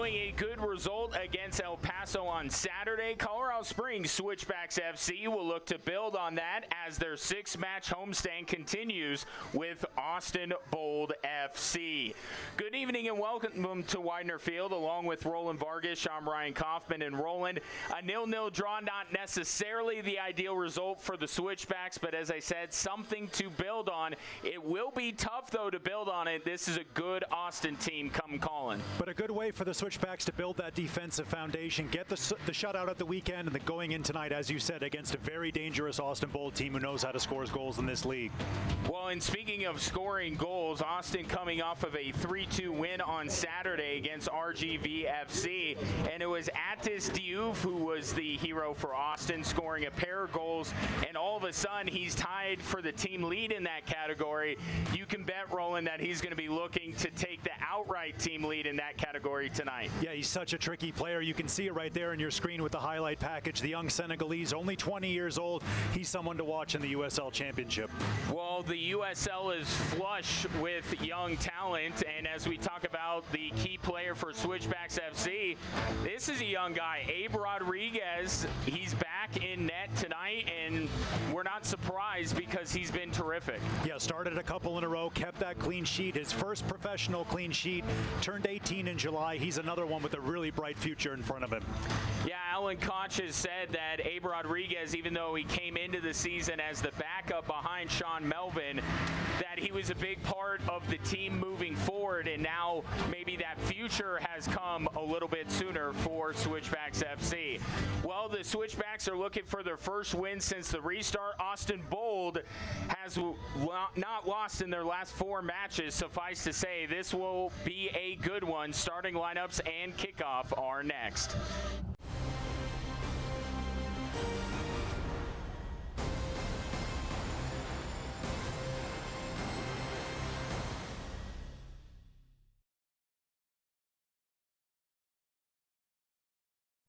Following a good result against El Paso on Saturday, Colorado Springs Switchbacks FC will look to build on that as their 6-match homestand continues with Austin Bold FC. Good evening and welcome to Widener Field. Along with Roland Vargas, I'm Ryan Kaufman. And Roland, a 0-0 draw, not necessarily the ideal result for the Switchbacks, but as I said, something to build on. It will be tough, though, to build on it. This is a good Austin team come calling. But a good way for the Switchbacks to build that defensive foundation, get the shutout at the weekend, and then going in tonight, as you said, against a very dangerous Austin Bold team who knows how to score goals in this league. Well, and speaking of scoring goals, Austin coming off of a 3-2 win on Saturday against RGV FC, and it was Atis Diouf who was the hero for Austin, scoring a pair of goals, and all of a sudden he's tied for the team lead in that category. You can bet, Roland, that he's going to be looking to take the outright team lead in that category tonight. Yeah, he's such a tricky player. You can see it right there on your screen with the highlight package. The young Senegalese, only 20 years old. He's someone to watch in the USL Championship. Well, the USL is flush with young talent, and as we talk about the key player for Switchbacks FC, this is a young guy, Abe Rodriguez. He's back in net tonight, and we're not surprised because he's been terrific. Yeah, started a couple in a row, kept that clean sheet. His first professional clean sheet, turned 18 in July. He's another one with a really bright future in front of him. Yeah, Alan Koch has said that Abe Rodriguez, even though he came into the season as the backup behind Sean Melvin, that he was a big part of the team moving forward, and now maybe that future has come a little bit sooner for Switchbacks FC. Well, the Switchbacks are looking for their first win since the restart. Austin Bold has not lost in their last 4 matches. Suffice to say, this will be a good one. Starting lineups and kickoff are next.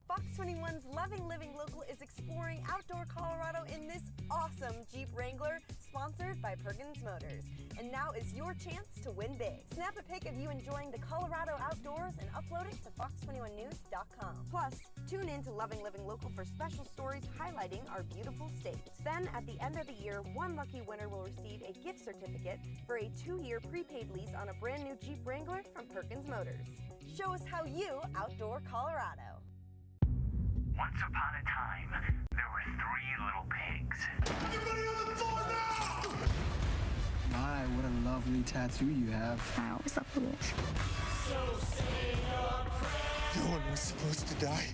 Fox 21's Loving Living Local is exploring outdoor Colorado in this awesome Jeep Wrangler, sponsored by Perkins Motors. And now is your chance to win big. Snap a pic of you enjoying the Colorado outdoors and upload it to fox21news.com. Plus, tune in to Loving Living Local for special stories highlighting our beautiful state. Then, at the end of the year, one lucky winner will receive a gift certificate for a 2-year prepaid lease on a brand new Jeep Wrangler from Perkins Motors. Show us how you outdoor Colorado. Once upon a time, there were 3 little pigs. Everybody on the floor now! My, what a lovely tattoo you have. I always love this. So say your prayers. No one was supposed to die.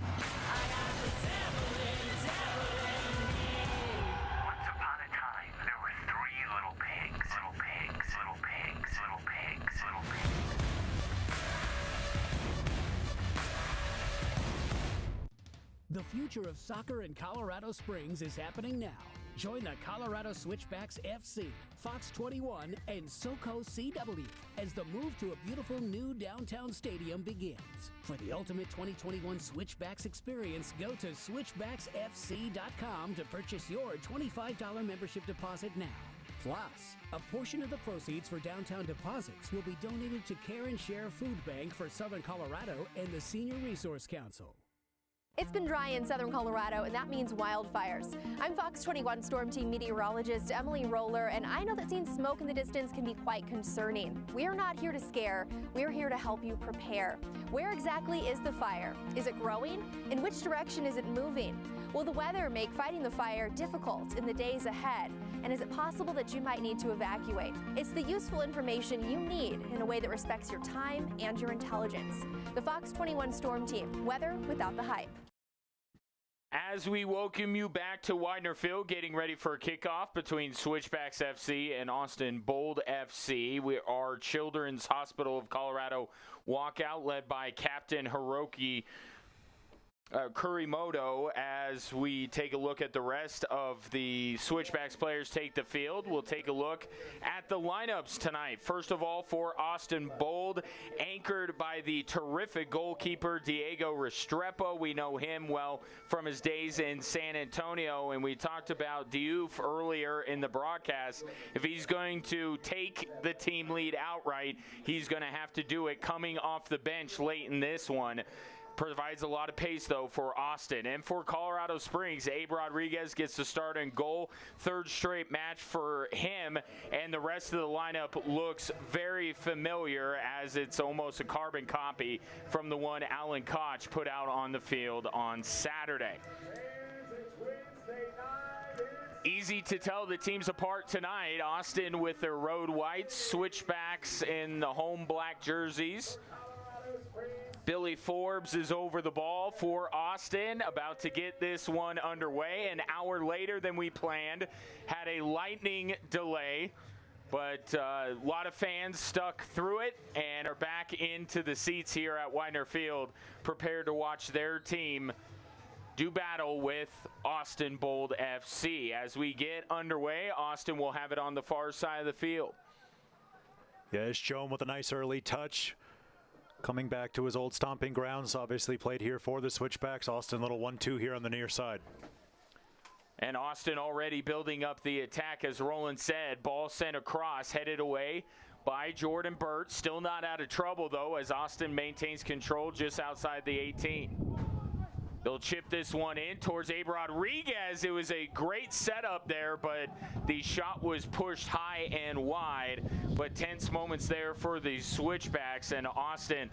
Once upon a time, there were 3 little pigs. Little pigs, little pigs, little pigs, little pigs. The future of soccer in Colorado Springs is happening now. Join the Colorado Switchbacks FC, Fox 21, and SoCo CW as the move to a beautiful new downtown stadium begins. For the ultimate 2021 Switchbacks experience, go to switchbacksfc.com to purchase your $25 membership deposit now. Plus, a portion of the proceeds for downtown deposits will be donated to Care and Share Food Bank for Southern Colorado and the Senior Resource Council. It's been dry in southern Colorado, and that means wildfires. I'm Fox 21 Storm Team meteorologist Emily Roller, and I know that seeing smoke in the distance can be quite concerning. We're not here to scare. We're here to help you prepare. Where exactly is the fire? Is it growing? In which direction is it moving? Will the weather make fighting the fire difficult in the days ahead? And is it possible that you might need to evacuate? It's the useful information you need in a way that respects your time and your intelligence. The Fox 21 Storm Team, weather without the hype. As we welcome you back to Widener Field, getting ready for a kickoff between Switchbacks FC and Austin Bold FC. We are Children's Hospital of Colorado walkout led by Captain Hiroki Kurimoto. As we take a look at the rest of the Switchbacks players take the field, we'll take a look at the lineups tonight. First of all, for Austin Bold, anchored by the terrific goalkeeper Diego Restrepo. We know him well from his days in San Antonio, and we talked about Diouf earlier in the broadcast. If he's going to take the team lead outright, he's going to have to do it coming off the bench late in this one. Provides a lot of pace, though, for Austin. And for Colorado Springs, Abe Rodriguez gets the start and goal. Third straight match for him, and the rest of the lineup looks very familiar, as it's almost a carbon copy from the one Alan Koch put out on the field on Saturday. Easy to tell the teams apart tonight. Austin with their road whites, Switchbacks in the home black jerseys. Billy Forbes is over the ball for Austin, about to get this one underway. An hour later than we planned, had a lightning delay, but a lot of fans stuck through it and are back into the seats here at Widener Field, prepared to watch their team do battle with Austin Bold FC. As we get underway, Austin will have it on the far side of the field. Yeah, it's Joan with a nice early touch. Coming back to his old stomping grounds, obviously played here for the Switchbacks. Austin, little 1-2 here on the near side. And Austin already building up the attack, as Roland said. Ball sent across, headed away by Jordan Byrd. Still not out of trouble, though, as Austin maintains control just outside the 18. They'll chip this one in towards Abe Rodriguez. It was a great setup there, but the shot was pushed high and wide. But tense moments there for the Switchbacks, and Austin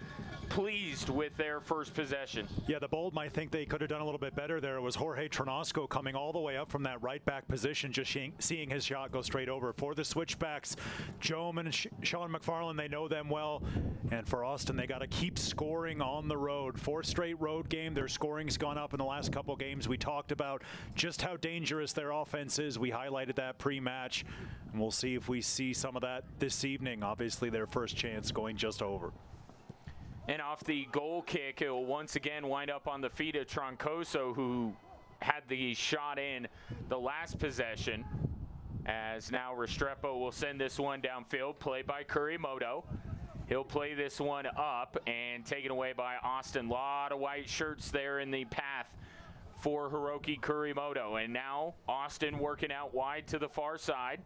pleased with their first possession. Yeah, the Bold might think they could have done a little bit better there. It was Jorge Tronosco coming all the way up from that right back position, just seeing his shot go straight over. For the Switchbacks, Joe and Sean McFarland, they know them well. And for Austin, they got to keep scoring on the road. 4 straight road game. Their scoring's gone up in the last couple games. We talked about just how dangerous their offense is. We highlighted that pre-match, and we'll see if we see some of that this evening. Obviously, their first chance going just over. And off the goal kick, it will once again wind up on the feet of Troncoso, who had the shot in the last possession. As now Restrepo will send this one downfield, played by Kurimoto. He'll play this one up and taken away by Austin. A lot of white shirts there in the path for Hiroki Kurimoto. And now Austin working out wide to the far side.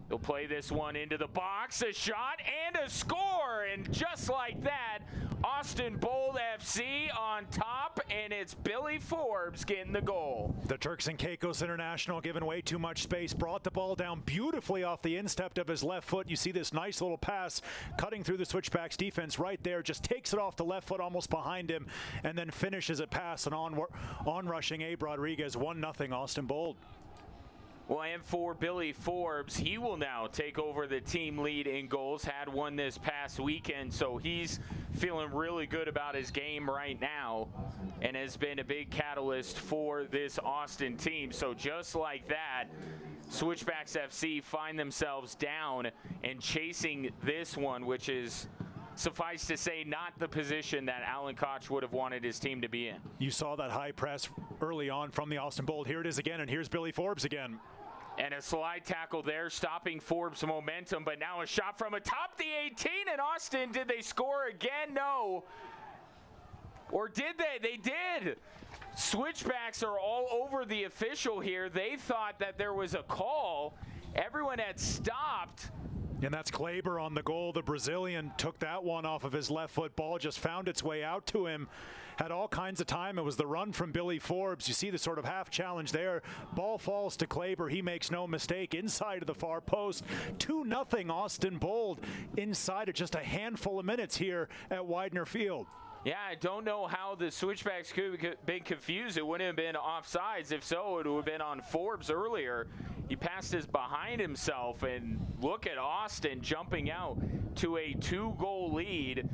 They'll play this one into the box, a shot and a score. And just like that, Austin Bold FC on top, and it's Billy Forbes getting the goal. The Turks and Caicos International given way too much space, brought the ball down beautifully off the instep of his left foot. You see this nice little pass cutting through the Switchbacks defense right there, just takes it off the left foot almost behind him, and then finishes a pass and on-rushing Abe Rodriguez. 1-0 Austin Bold. Well, and for Billy Forbes, he will now take over the team lead in goals. Had one this past weekend, so he's feeling really good about his game right now and has been a big catalyst for this Austin team. So just like that, Switchbacks FC find themselves down and chasing this one, which is, suffice to say, not the position that Alan Koch would have wanted his team to be in. You saw that high press early on from the Austin Bold. Here it is again, and here's Billy Forbes again. And a slide tackle there, stopping Forbes' momentum, but now a shot from atop the 18, and Austin, did they score again? No. Or did they? They did. Switchbacks are all over the official here. They thought that there was a call. Everyone had stopped. And that's Kleber on the goal. The Brazilian took that one off of his left foot. Ball just found its way out to him. Had all kinds of time. It was the run from Billy Forbes. You see the sort of half challenge there. Ball falls to Kleber. He makes no mistake. Inside of the far post. 2-0 Austin Bold inside of just a handful of minutes here at Widener Field. Yeah, I don't know how the Switchbacks could have been confused. It wouldn't have been offsides. If so, it would have been on Forbes earlier. He passed his behind himself, and look at Austin jumping out to a 2-goal lead.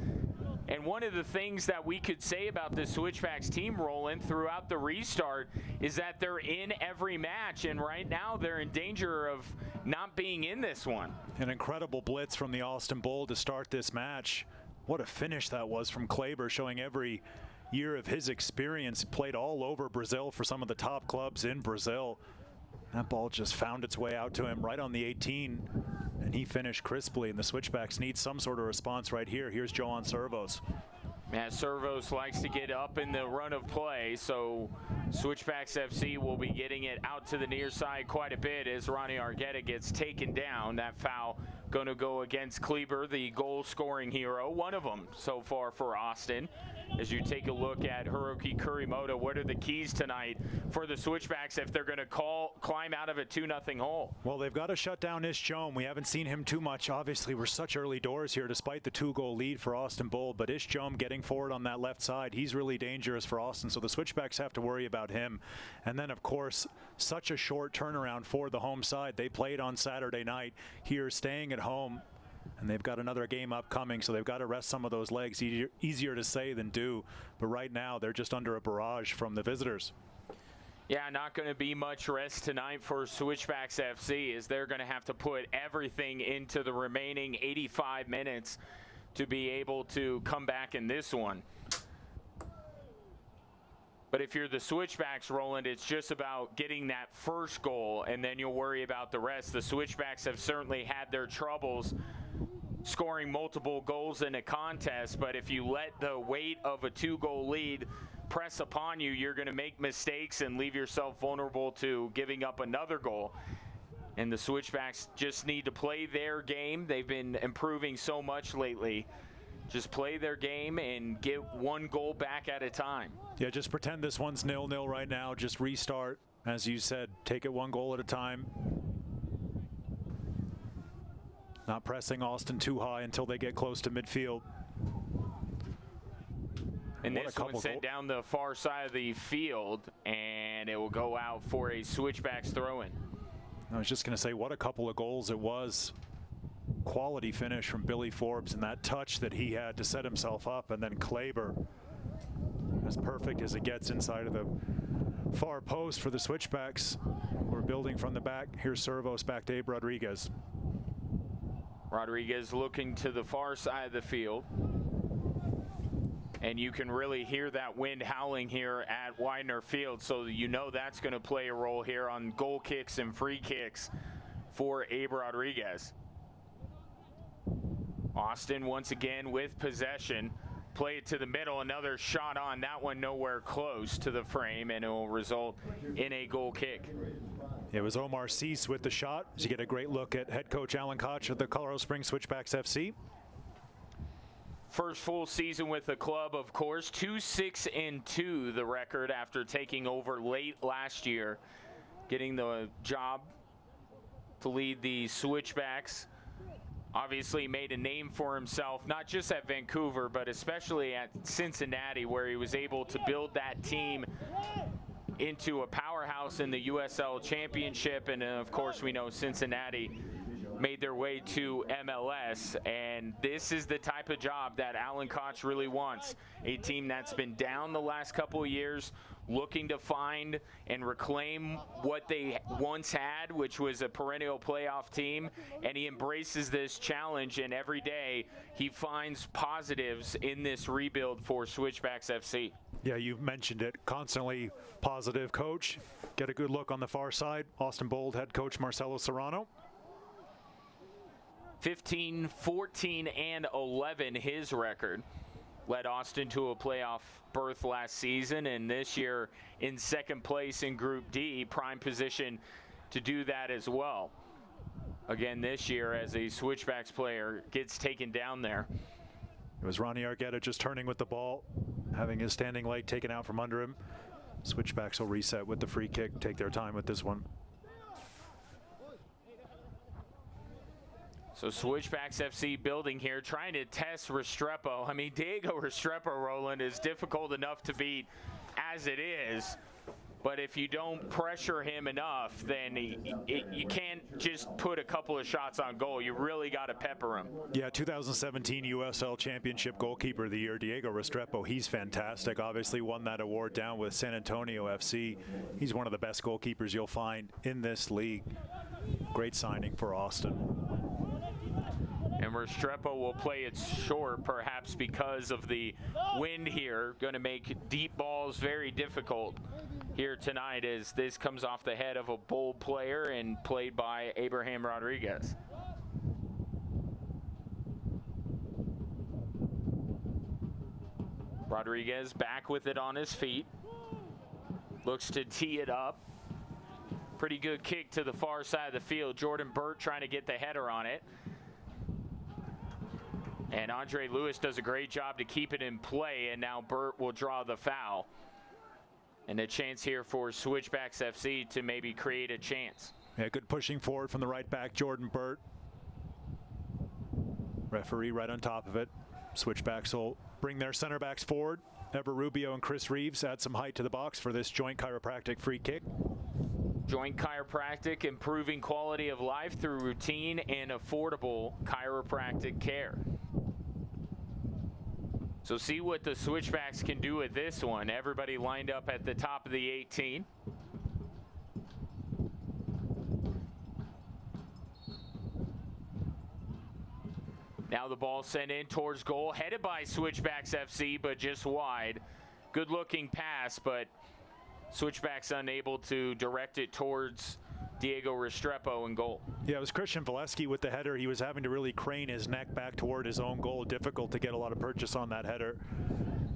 And one of the things that we could say about the Switchbacks team, Roland, throughout the restart is that they're in every match, and right now they're in danger of not being in this one. An incredible blitz from the Austin Bold to start this match. What a finish that was from Kleber, showing every year of his experience. Played all over Brazil for some of the top clubs in Brazil. That ball just found its way out to him right on the 18, and he finished crisply, and the Switchbacks need some sort of response right here. Here's Joan Servos. Yeah, Servos likes to get up in the run of play, so Switchbacks FC will be getting it out to the near side quite a bit as Ronnie Argueta gets taken down. That foul going to go against Kleber, the goal-scoring hero, one of them so far for Austin. As you take a look at Hiroki Kurimoto, what are the keys tonight for the Switchbacks if they're going to climb out of a 2-0 hole? Well, they've got to shut down Ish Jome. We haven't seen him too much. Obviously, we're such early doors here despite the 2-goal lead for Austin Bold. But Ish Jome getting forward on that left side, he's really dangerous for Austin. So the Switchbacks have to worry about him. And then, of course, such a short turnaround for the home side. They played on Saturday night here, staying at home. And they've got another game upcoming, so they've got to rest some of those legs. Easier to say than do. But right now, they're just under a barrage from the visitors. Yeah, not going to be much rest tonight for Switchbacks FC, as they're going to have to put everything into the remaining 85 minutes to be able to come back in this one. But if you're the Switchbacks, Roland, it's just about getting that first goal, and then you'll worry about the rest. The Switchbacks have certainly had their troubles scoring multiple goals in a contest, but if you let the weight of a 2-goal lead press upon you, you're going to make mistakes and leave yourself vulnerable to giving up another goal. And the Switchbacks just need to play their game. They've been improving so much lately. Just play their game and get one goal back at a time. Yeah, just pretend this one's 0-0 right now. Just restart. As you said, take it one goal at a time. Not pressing Austin too high until they get close to midfield. And this one sent down the far side of the field, and it will go out for a Switchbacks throw-in. I was just going to say, what a couple of goals it was. Quality finish from Billy Forbes, and that touch that he had to set himself up, and then Kleber, as perfect as it gets inside of the far post for the Switchbacks. We're building from the back. Here's Servos back to Abe Rodriguez. Rodriguez looking to the far side of the field. And you can really hear that wind howling here at Widener Field, so you know that's going to play a role here on goal kicks and free kicks for Abe Rodriguez. Austin once again with possession. Play it to the middle, another shot on that one, nowhere close to the frame, and it will result in a goal kick. It was Omar Cease with the shot. As you get a great look at head coach Alan Koch of the Colorado Springs Switchbacks FC. First full season with the club, of course. 2-6-2 the record after taking over late last year, getting the job to lead the Switchbacks. Obviously made a name for himself, not just at Vancouver, but especially at Cincinnati, where he was able to build that team into a powerhouse in the USL Championship. And of course, we know Cincinnati made their way to MLS, and this is the type of job that Alan Koch really wants. A team that's been down the last couple of years, looking to find and reclaim what they once had, which was a perennial playoff team, and he embraces this challenge, and every day he finds positives in this rebuild for Switchbacks FC. Yeah, you mentioned it. Constantly positive coach. Get a good look on the far side. Austin Bold head coach Marcelo Serrano. 15, 14, and 11 his record. Led Austin to a playoff berth last season, and this year in second place in Group D, prime position to do that as well. Again this year as a Switchbacks player gets taken down there. It was Ronnie Argueta just turning with the ball, having his standing leg taken out from under him. Switchbacks will reset with the free kick, take their time with this one. So Switchbacks FC building here, trying to test Restrepo. I mean, Diego Restrepo, Roland, is difficult enough to beat as it is. But if you don't pressure him enough, then you can't just put a couple of shots on goal. You really got to pepper him. Yeah, 2017 USL Championship Goalkeeper of the Year, Diego Restrepo. He's fantastic. Obviously won that award down with San Antonio FC. He's one of the best goalkeepers you'll find in this league. Great signing for Austin. And Restrepo will play it short, perhaps because of the wind here. Going to make deep balls very difficult here tonight as this comes off the head of a bold player and played by Abraham Rodriguez. Rodriguez back with it on his feet. Looks to tee it up. Pretty good kick to the far side of the field. Jordan Byrd trying to get the header on it. And Andre Lewis does a great job to keep it in play, and now Byrd will draw the foul. And a chance here for Switchbacks FC to maybe create a chance. Yeah, good pushing forward from the right back, Jordan Byrd. Referee right on top of it. Switchbacks will bring their center backs forward. Ever Rubio and Chris Reeves add some height to the box for this joint chiropractic free kick. Joint chiropractic, improving quality of life through routine and affordable chiropractic care. So see what the Switchbacks can do with this one. Everybody lined up at the top of the 18. Now the ball sent in towards goal, headed by Switchbacks FC, but just wide. Good looking pass, but Switchbacks unable to direct it towards Diego Restrepo in goal. Yeah, it was Christian Valesky with the header. He was having to really crane his neck back toward his own goal. Difficult to get a lot of purchase on that header.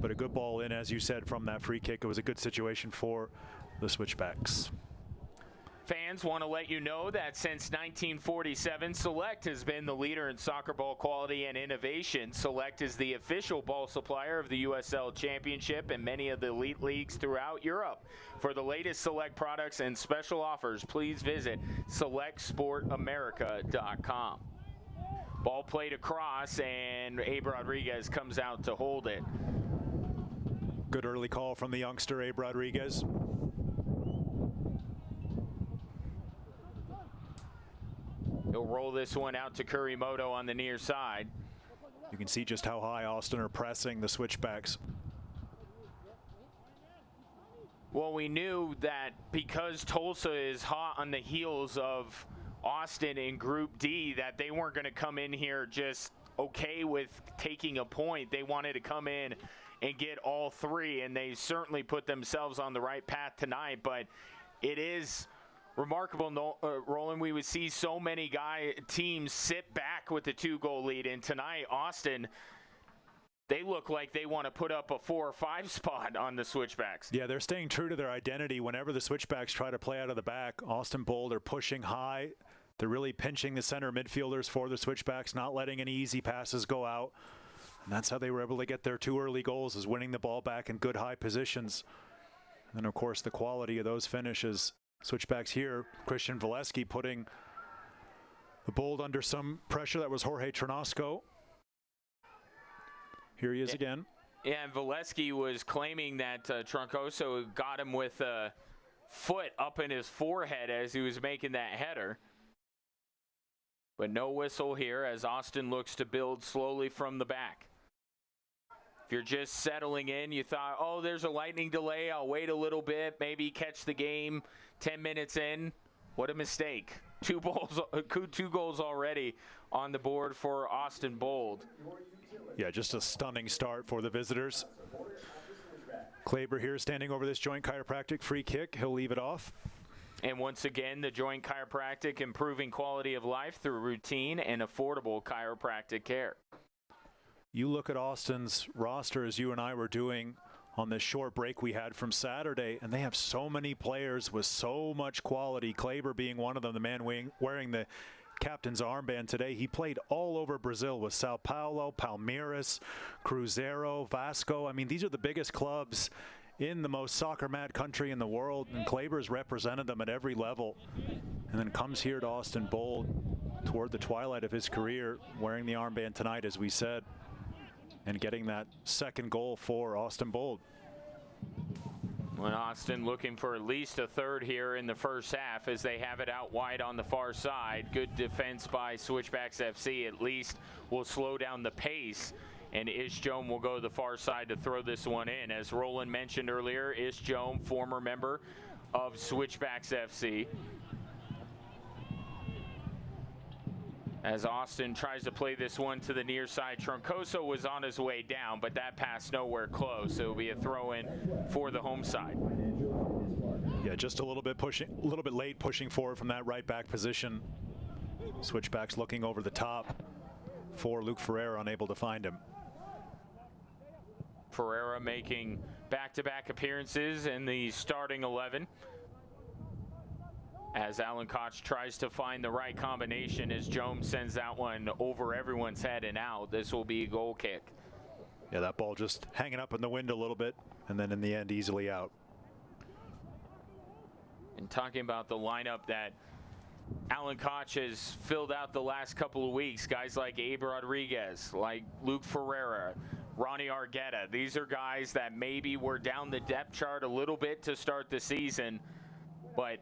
But a good ball in, as you said, from that free kick. It was a good situation for the Switchbacks. Fans want to let you know that since 1947, Select has been the leader in soccer ball quality and innovation. Select is the official ball supplier of the USL Championship and many of the elite leagues throughout Europe. For the latest Select products and special offers, please visit selectsportamerica.com. Ball played across, and Abe Rodriguez comes out to hold it. Good early call from the youngster, Abe Rodriguez. He'll roll this one out to Kurimoto on the near side. You can see just how high Austin are pressing the Switchbacks. Well, we knew that because Tulsa is hot on the heels of Austin in Group D, that they weren't going to come in here just okay with taking a point. They wanted to come in and get all three, and they certainly put themselves on the right path tonight. But it is remarkable, Roland. We would see so many teams sit back with the 2-goal lead, and tonight Austin, they look like they want to put up a 4 or 5 spot on the Switchbacks. Yeah, they're staying true to their identity. Whenever the Switchbacks try to play out of the back, Austin Bold are pushing high. They're really pinching the center midfielders for the Switchbacks, not letting any easy passes go out. And that's how they were able to get their 2 early goals, is winning the ball back in good high positions. And then, of course, the quality of those finishes. Switchbacks here, Christian Valesky putting the Bold under some pressure. That was Jorge Tronasco. Here he is again. Yeah, and Valesky was claiming that Troncoso got him with a foot up in his forehead as he was making that header. But no whistle here as Austin looks to build slowly from the back. If you're just settling in, you thought, oh, there's a lightning delay, I'll wait a little bit, maybe catch the game 10 minutes in. What a mistake. 2 goals already on the board for Austin Bold. Yeah, just a stunning start for the visitors. Kleber here standing over this joint chiropractic free kick. He'll leave it off. And once again, the joint chiropractic, improving quality of life through routine and affordable chiropractic care. You look at Austin's roster, as you and I were doing on this short break we had from Saturday, and they have so many players with so much quality. Kleber being one of them, the man wearing the captain's armband today. He played all over Brazil with Sao Paulo, Palmeiras, Cruzeiro, Vasco. I mean, these are the biggest clubs in the most soccer-mad country in the world, and Kleber's represented them at every level. And then comes here to Austin Bold toward the twilight of his career, wearing the armband tonight, as we said, and getting that second goal for Austin Bold. When Austin looking for at least a third here in the first half as they have it out wide on the far side. Good defense by Switchbacks FC at least will slow down the pace. And Ishjome will go to the far side to throw this one in. As Roland mentioned earlier, Ishjome, former member of Switchbacks FC. As Austin tries to play this one to the near side. Troncoso was on his way down, but that pass nowhere close. It'll be a throw-in for the home side. Yeah, just a little bit late pushing forward from that right back position. Switchbacks looking over the top for Luke Ferreira, unable to find him. Ferreira making back-to-back appearances in the starting 11. As Alan Koch tries to find the right combination as Jones sends that one over everyone's head and out. This will be a goal kick. Yeah, that ball just hanging up in the wind a little bit, and then in the end easily out. And talking about the lineup that Alan Koch has filled out the last couple of weeks, guys like Abe Rodriguez, like Luke Ferreira, Ronnie Argueta. These are guys that maybe were down the depth chart a little bit to start the season, but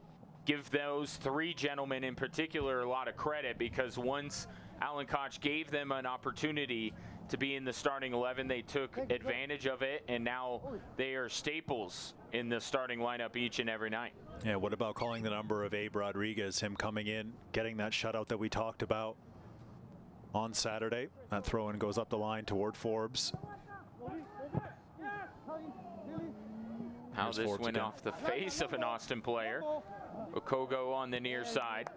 give those three gentlemen in particular a lot of credit, because once Alan Koch gave them an opportunity to be in the starting 11, they took advantage of it, and now they are staples in the starting lineup each and every night. Yeah, what about calling the number of Abe Rodriguez, him coming in, getting that shutout that we talked about on Saturday? That throw-in goes up the line toward Forbes. How this went again off the face of an Austin player. Okogo on the near side.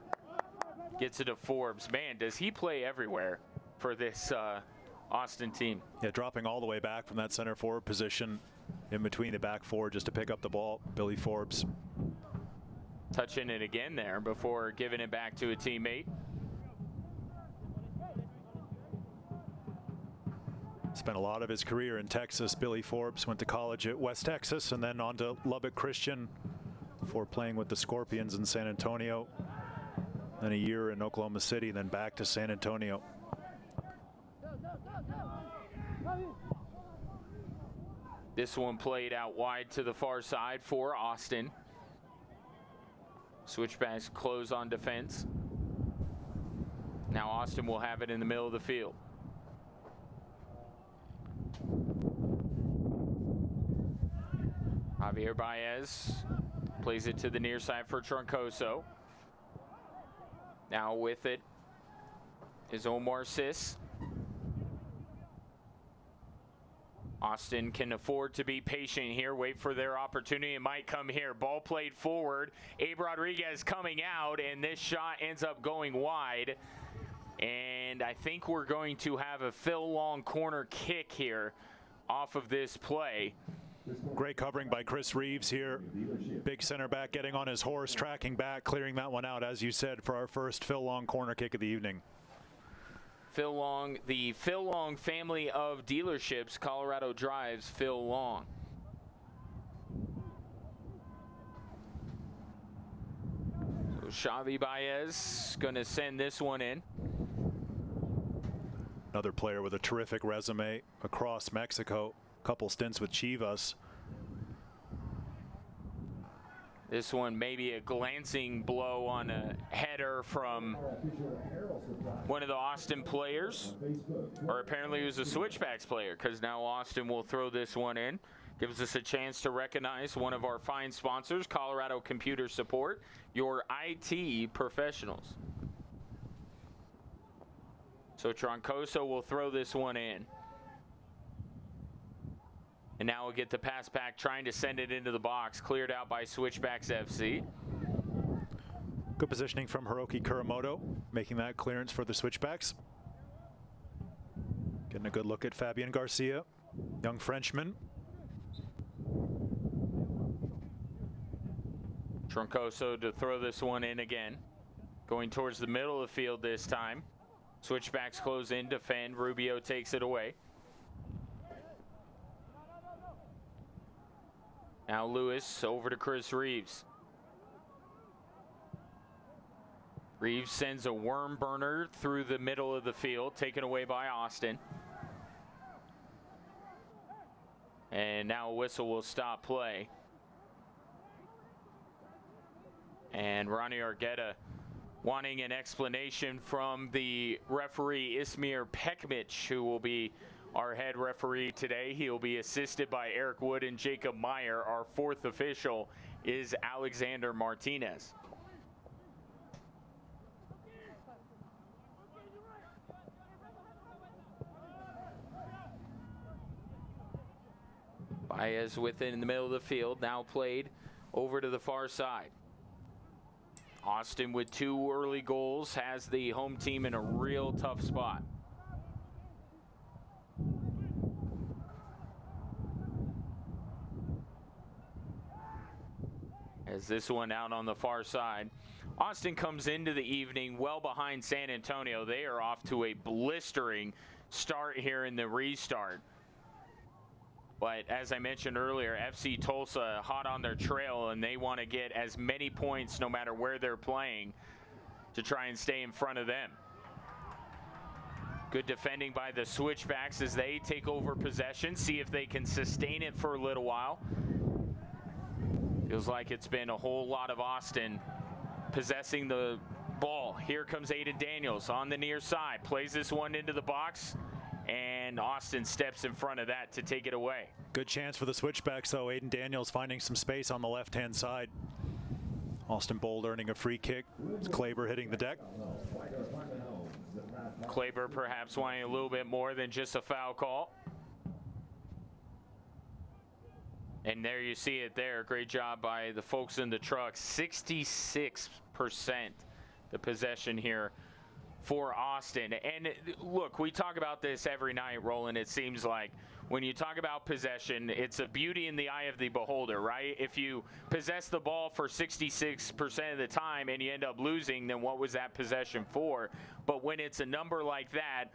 Gets it to Forbes. Man, does he play everywhere for this Austin team. Yeah, dropping all the way back from that center forward position in between the back four just to pick up the ball. Billy Forbes. Touching it again there before giving it back to a teammate. Spent a lot of his career in Texas. Billy Forbes went to college at West Texas and then on to Lubbock Christian before playing with the Scorpions in San Antonio. Then a year in Oklahoma City, then back to San Antonio. This one played out wide to the far side for Austin. Switchbacks close on defense. Now Austin will have it in the middle of the field. Javier Baez plays it to the near side for Troncoso. Now with it is Omar Sis. Austin can afford to be patient here, wait for their opportunity. It might come here. Ball played forward. Abe Rodriguez coming out, and this shot ends up going wide. And I think we're going to have a Phil Long corner kick here off of this play. Great covering by Chris Reeves here. Big center back getting on his horse, tracking back, clearing that one out, as you said, for our first Phil Long corner kick of the evening. Phil Long, the Phil Long family of dealerships, Colorado drives Phil Long. So Xavi Baez going to send this one in. Another player with a terrific resume across Mexico. Couple stints with Chivas. This one maybe a glancing blow on a header from one of the Austin players, or apparently it was a Switchbacks player, because now Austin will throw this one in. Gives us a chance to recognize one of our fine sponsors, Colorado Computer Support, your IT professionals. So Troncoso will throw this one in. And now we'll get the pass back, trying to send it into the box. Cleared out by Switchbacks FC. Good positioning from Hiroki Kuramoto, making that clearance for the Switchbacks. Getting a good look at Fabian Garcia, young Frenchman. Troncoso to throw this one in again. Going towards the middle of the field this time. Switchbacks close in, defend. Rubio takes it away. Now Lewis over to Chris Reeves. Reeves sends a worm burner through the middle of the field, taken away by Austin. And now a whistle will stop play. And Ronnie Argueta wanting an explanation from the referee Ismir Pekmich, who will be our head referee today. He'll be assisted by Eric Wood and Jacob Meyer. Our fourth official is Alexander Martinez. Baez within the middle of the field, now played over to the far side. Austin with 2 early goals has the home team in a real tough spot. As this one out on the far side. Austin comes into the evening well behind San Antonio. They are off to a blistering start here in the restart. But as I mentioned earlier, FC Tulsa hot on their trail, and they want to get as many points no matter where they're playing to try and stay in front of them. Good defending by the Switchbacks as they take over possession, see if they can sustain it for a little while. Feels like it's been a whole lot of Austin possessing the ball. Here comes Aiden Daniels on the near side, plays this one into the box, and Austin steps in front of that to take it away. Good chance for the Switchbacks, though. Aiden Daniels finding some space on the left-hand side. Austin Bold earning a free kick. It's Kleber hitting the deck. Kleber perhaps wanting a little bit more than just a foul call. And there you see it there. Great job by the folks in the truck. 66% the possession here for Austin. And look, we talk about this every night, Roland. It seems like when you talk about possession, it's a beauty in the eye of the beholder, right? If you possess the ball for 66% of the time and you end up losing, then what was that possession for? But when it's a number like that,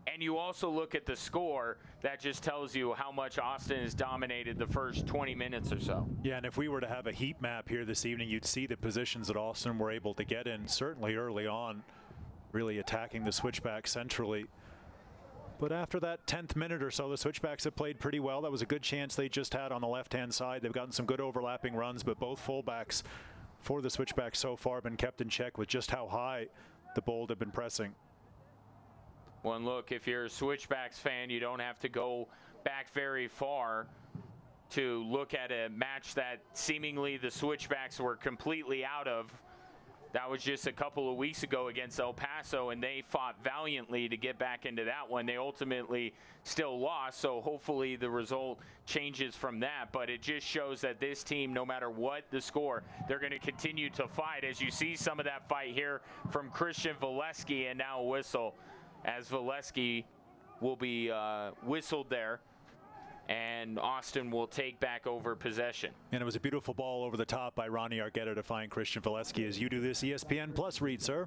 and you also look at the score, that just tells you how much Austin has dominated the first 20 minutes or so. Yeah, and if we were to have a heat map here this evening, you'd see the positions that Austin were able to get in, certainly early on, really attacking the Switchbacks centrally. But after that 10th minute or so, the Switchbacks have played pretty well. That was a good chance they just had on the left-hand side. They've gotten some good overlapping runs, but both fullbacks for the Switchbacks so far have been kept in check with just how high the Bold have been pressing. Well, and look, if you're a Switchbacks fan, you don't have to go back very far to look at a match that seemingly the Switchbacks were completely out of. That was just a couple of weeks ago against El Paso, and they fought valiantly to get back into that one. They ultimately still lost, so hopefully the result changes from that. But it just shows that this team, no matter what the score, they're going to continue to fight. As you see some of that fight here from Christian Valesky, and now a whistle as Valesky will be whistled there, and Austin will take back over possession. And it was a beautiful ball over the top by Ronnie Argueta to find Christian Valesky as you do this ESPN Plus read, sir.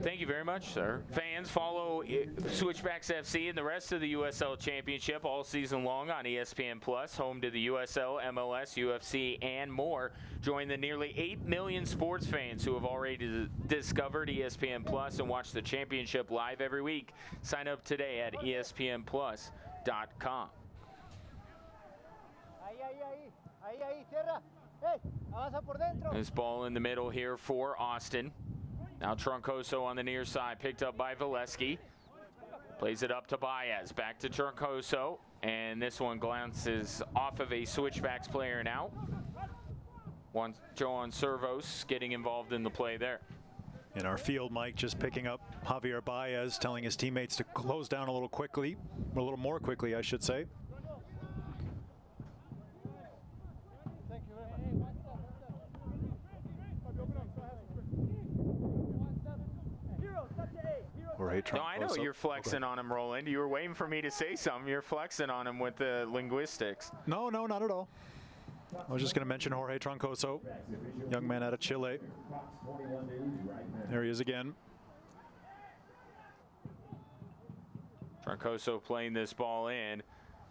Thank you very much, sir. Fans, follow Switchbacks FC and the rest of the USL Championship all season long on ESPN Plus, home to the USL, MLS, UFC, and more. Join the nearly 8 million sports fans who have already discovered ESPN Plus and watch the championship live every week. Sign up today at espnplus.com. This ball in the middle here for Austin. Now Troncoso on the near side, picked up by Valesky. Plays it up to Baez, back to Troncoso, and this one glances off of a Switchbacks player now. Joan Servos getting involved in the play there. In our field, Mike just picking up Javier Baez, telling his teammates to close down a little quickly, or a little more quickly, I should say. No, I know you're flexing on him, Roland. You were waiting for me to say something. You're flexing on him with the linguistics. No, not at all. I was just going to mention Jorge Troncoso, young man out of Chile. There he is again. Troncoso playing this ball in,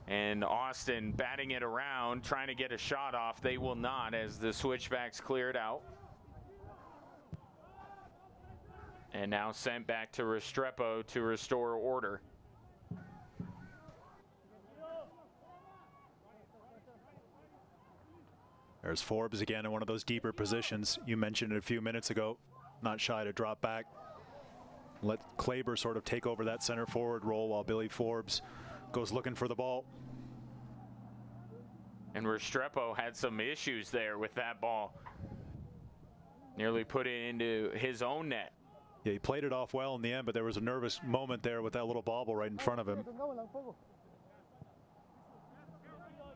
and Austin batting it around, trying to get a shot off. They will not, as the Switchbacks cleared out. And now sent back to Restrepo to restore order. There's Forbes again in one of those deeper positions. You mentioned it a few minutes ago. Not shy to drop back. Let Kleber sort of take over that center forward role while Billy Forbes goes looking for the ball. And Restrepo had some issues there with that ball. Nearly put it into his own net. Yeah, he played it off well in the end, but there was a nervous moment there with that little bobble right in front of him.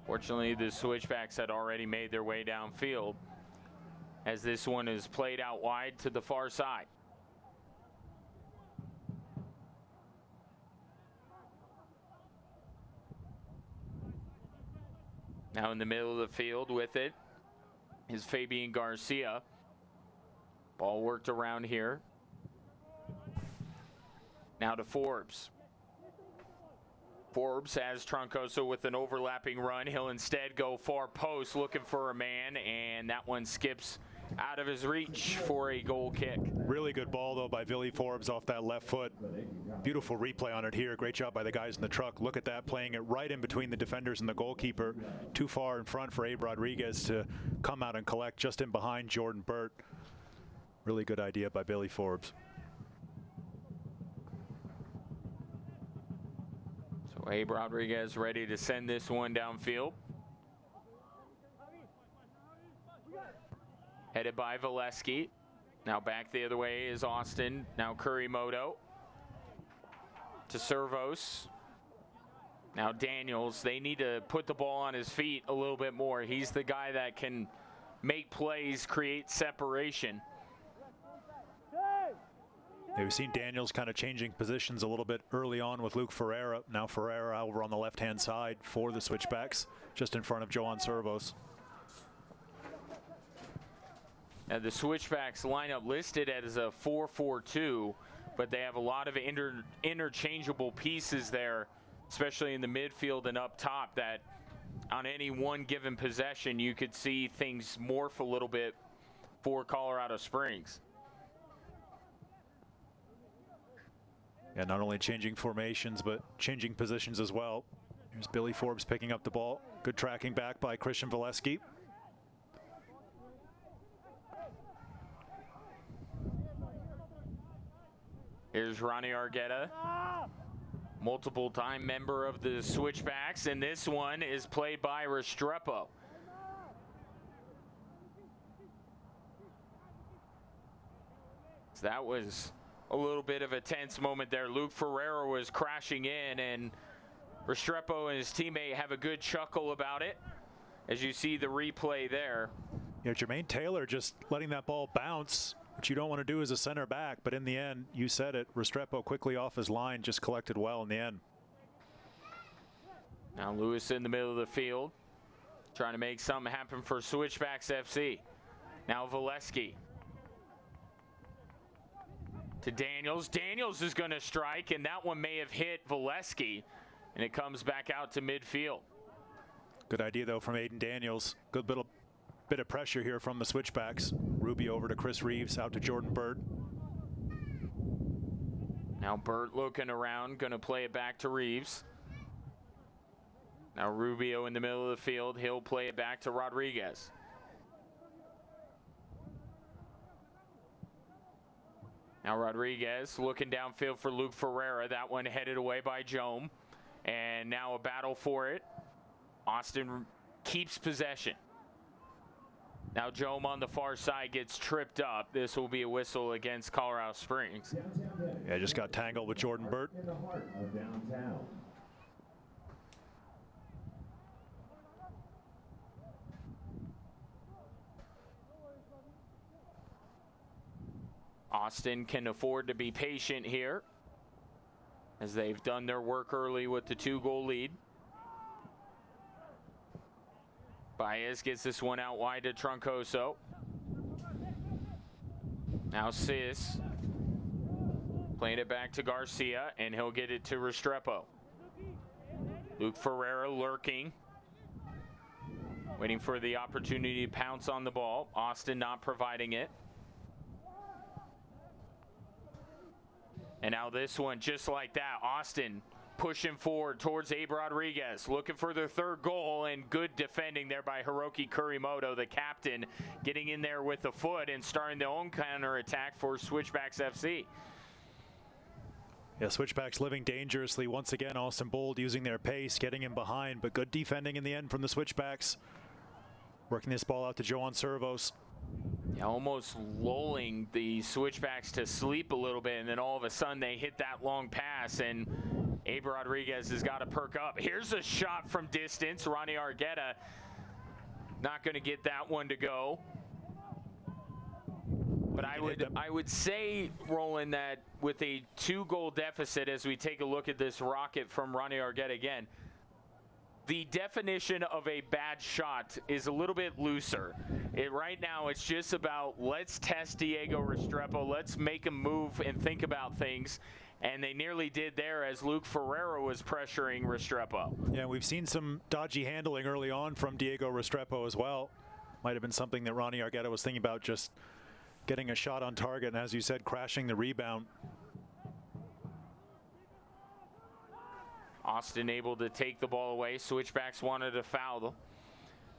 Fortunately, the Switchbacks had already made their way downfield as this one is played out wide to the far side. Now in the middle of the field with it is Fabian Garcia. Ball worked around here. Now to Forbes. Forbes has Troncoso with an overlapping run. He'll instead go far post looking for a man, and that one skips out of his reach for a goal kick. Really good ball, though, by Billy Forbes off that left foot. Beautiful replay on it here. Great job by the guys in the truck. Look at that, playing it right in between the defenders and the goalkeeper. Too far in front for Abe Rodriguez to come out and collect just in behind Jordan Byrd. Really good idea by Billy Forbes. So Abe Rodriguez ready to send this one downfield. Headed by Valesky. Now back the other way is Austin. Now Kurimoto to Servos. Now Daniels. They need to put the ball on his feet a little bit more. He's the guy that can make plays, create separation. Yeah, we've seen Daniels kind of changing positions a little bit early on with Luke Ferreira. Now Ferreira over on the left-hand side for the Switchbacks, just in front of Johan Servos. Now the Switchbacks lineup listed as a 4-4-2, but they have a lot of interchangeable pieces there, especially in the midfield and up top, that on any one given possession you could see things morph a little bit for Colorado Springs. Yeah, not only changing formations, but changing positions as well. Here's Billy Forbes picking up the ball. Good tracking back by Christian Valesky. Here's Ronnie Argueta, multiple-time member of the Switchbacks, and this one is played by Restrepo. So that was a little bit of a tense moment there. Luke Ferreira was crashing in, and Restrepo and his teammate have a good chuckle about it, as you see the replay there. Yeah, Jermaine Taylor just letting that ball bounce, which you don't want to do as a center back, but in the end, you said it, Restrepo quickly off his line, just collected well in the end. Now Lewis in the middle of the field, trying to make something happen for Switchbacks FC. Now Valesky to Daniels. Daniels is going to strike, and that one may have hit Valesky, and it comes back out to midfield. Good idea, though, from Aiden Daniels. Good bit of pressure here from the Switchbacks. Ruby over to Chris Reeves, out to Jordan Byrd. Now Byrd looking around, going to play it back to Reeves. Now Rubio in the middle of the field. He'll play it back to Rodriguez. Now Rodriguez looking downfield for Luke Ferreira. That one headed away by Jome. And now a battle for it. Austin keeps possession. Now Jome on the far side gets tripped up. This will be a whistle against Colorado Springs. Yeah, just got tangled with Jordan Byrd. In the heart of downtown. Austin can afford to be patient here, as they've done their work early with the 2-goal lead. Baez gets this one out wide to Troncoso. Now Sis playing it back to Garcia, and he'll get it to Restrepo. Luke Ferreira lurking, waiting for the opportunity to pounce on the ball. Austin not providing it. And now this one, just like that, Austin pushing forward towards Abe Rodriguez, looking for their 3rd goal, and good defending there by Hiroki Kurimoto, the captain, getting in there with the foot and starting their own counterattack for Switchbacks FC. Yeah, Switchbacks living dangerously. Once again, Austin Bold using their pace, getting him behind, but good defending in the end from the Switchbacks. Working this ball out to Johan Servos. Yeah, almost lulling the Switchbacks to sleep a little bit, and then all of a sudden they hit that long pass, and Abe Rodriguez has got to perk up. Here's a shot from distance. Ronnie Argueta not going to get that one to go. But I would say, Roland, that with a 2-goal deficit, as we take a look at this rocket from Ronnie Argueta again, the definition of a bad shot is a little bit looser. Right now, it's just about let's test Diego Restrepo. Let's make him move and think about things. And they nearly did there as Luke Ferreira was pressuring Restrepo. Yeah, we've seen some dodgy handling early on from Diego Restrepo as well. Might have been something that Ronnie Argueta was thinking about, just getting a shot on target, and as you said, crashing the rebound. Austin able to take the ball away. Switchbacks wanted a foul.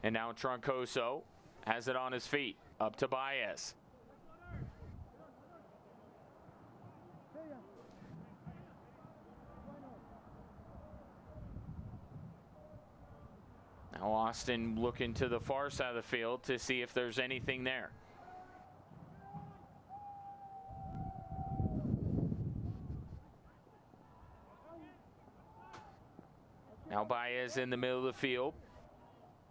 And now Troncoso has it on his feet. Up to Baez. Now Austin looking to the far side of the field to see if there's anything there. Now Baez in the middle of the field.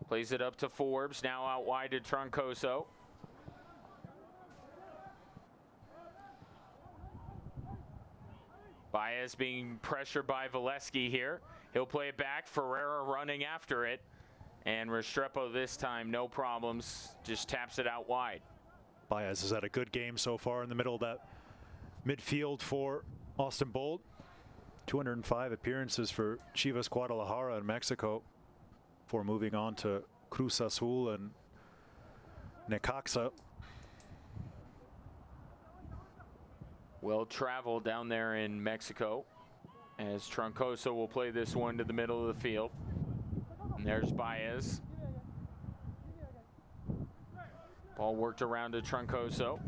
Plays it up to Forbes. Now out wide to Troncoso. Baez being pressured by Valesky here. He'll play it back. Ferreira running after it. And Restrepo this time, no problems. Just taps it out wide. Baez has had a good game so far in the middle of that midfield for Austin Bolt. 205 appearances for Chivas Guadalajara in Mexico before moving on to Cruz Azul and Necaxa. Well traveled down there in Mexico, as Troncoso will play this one to the middle of the field. And there's Baez. Ball worked around to Troncoso.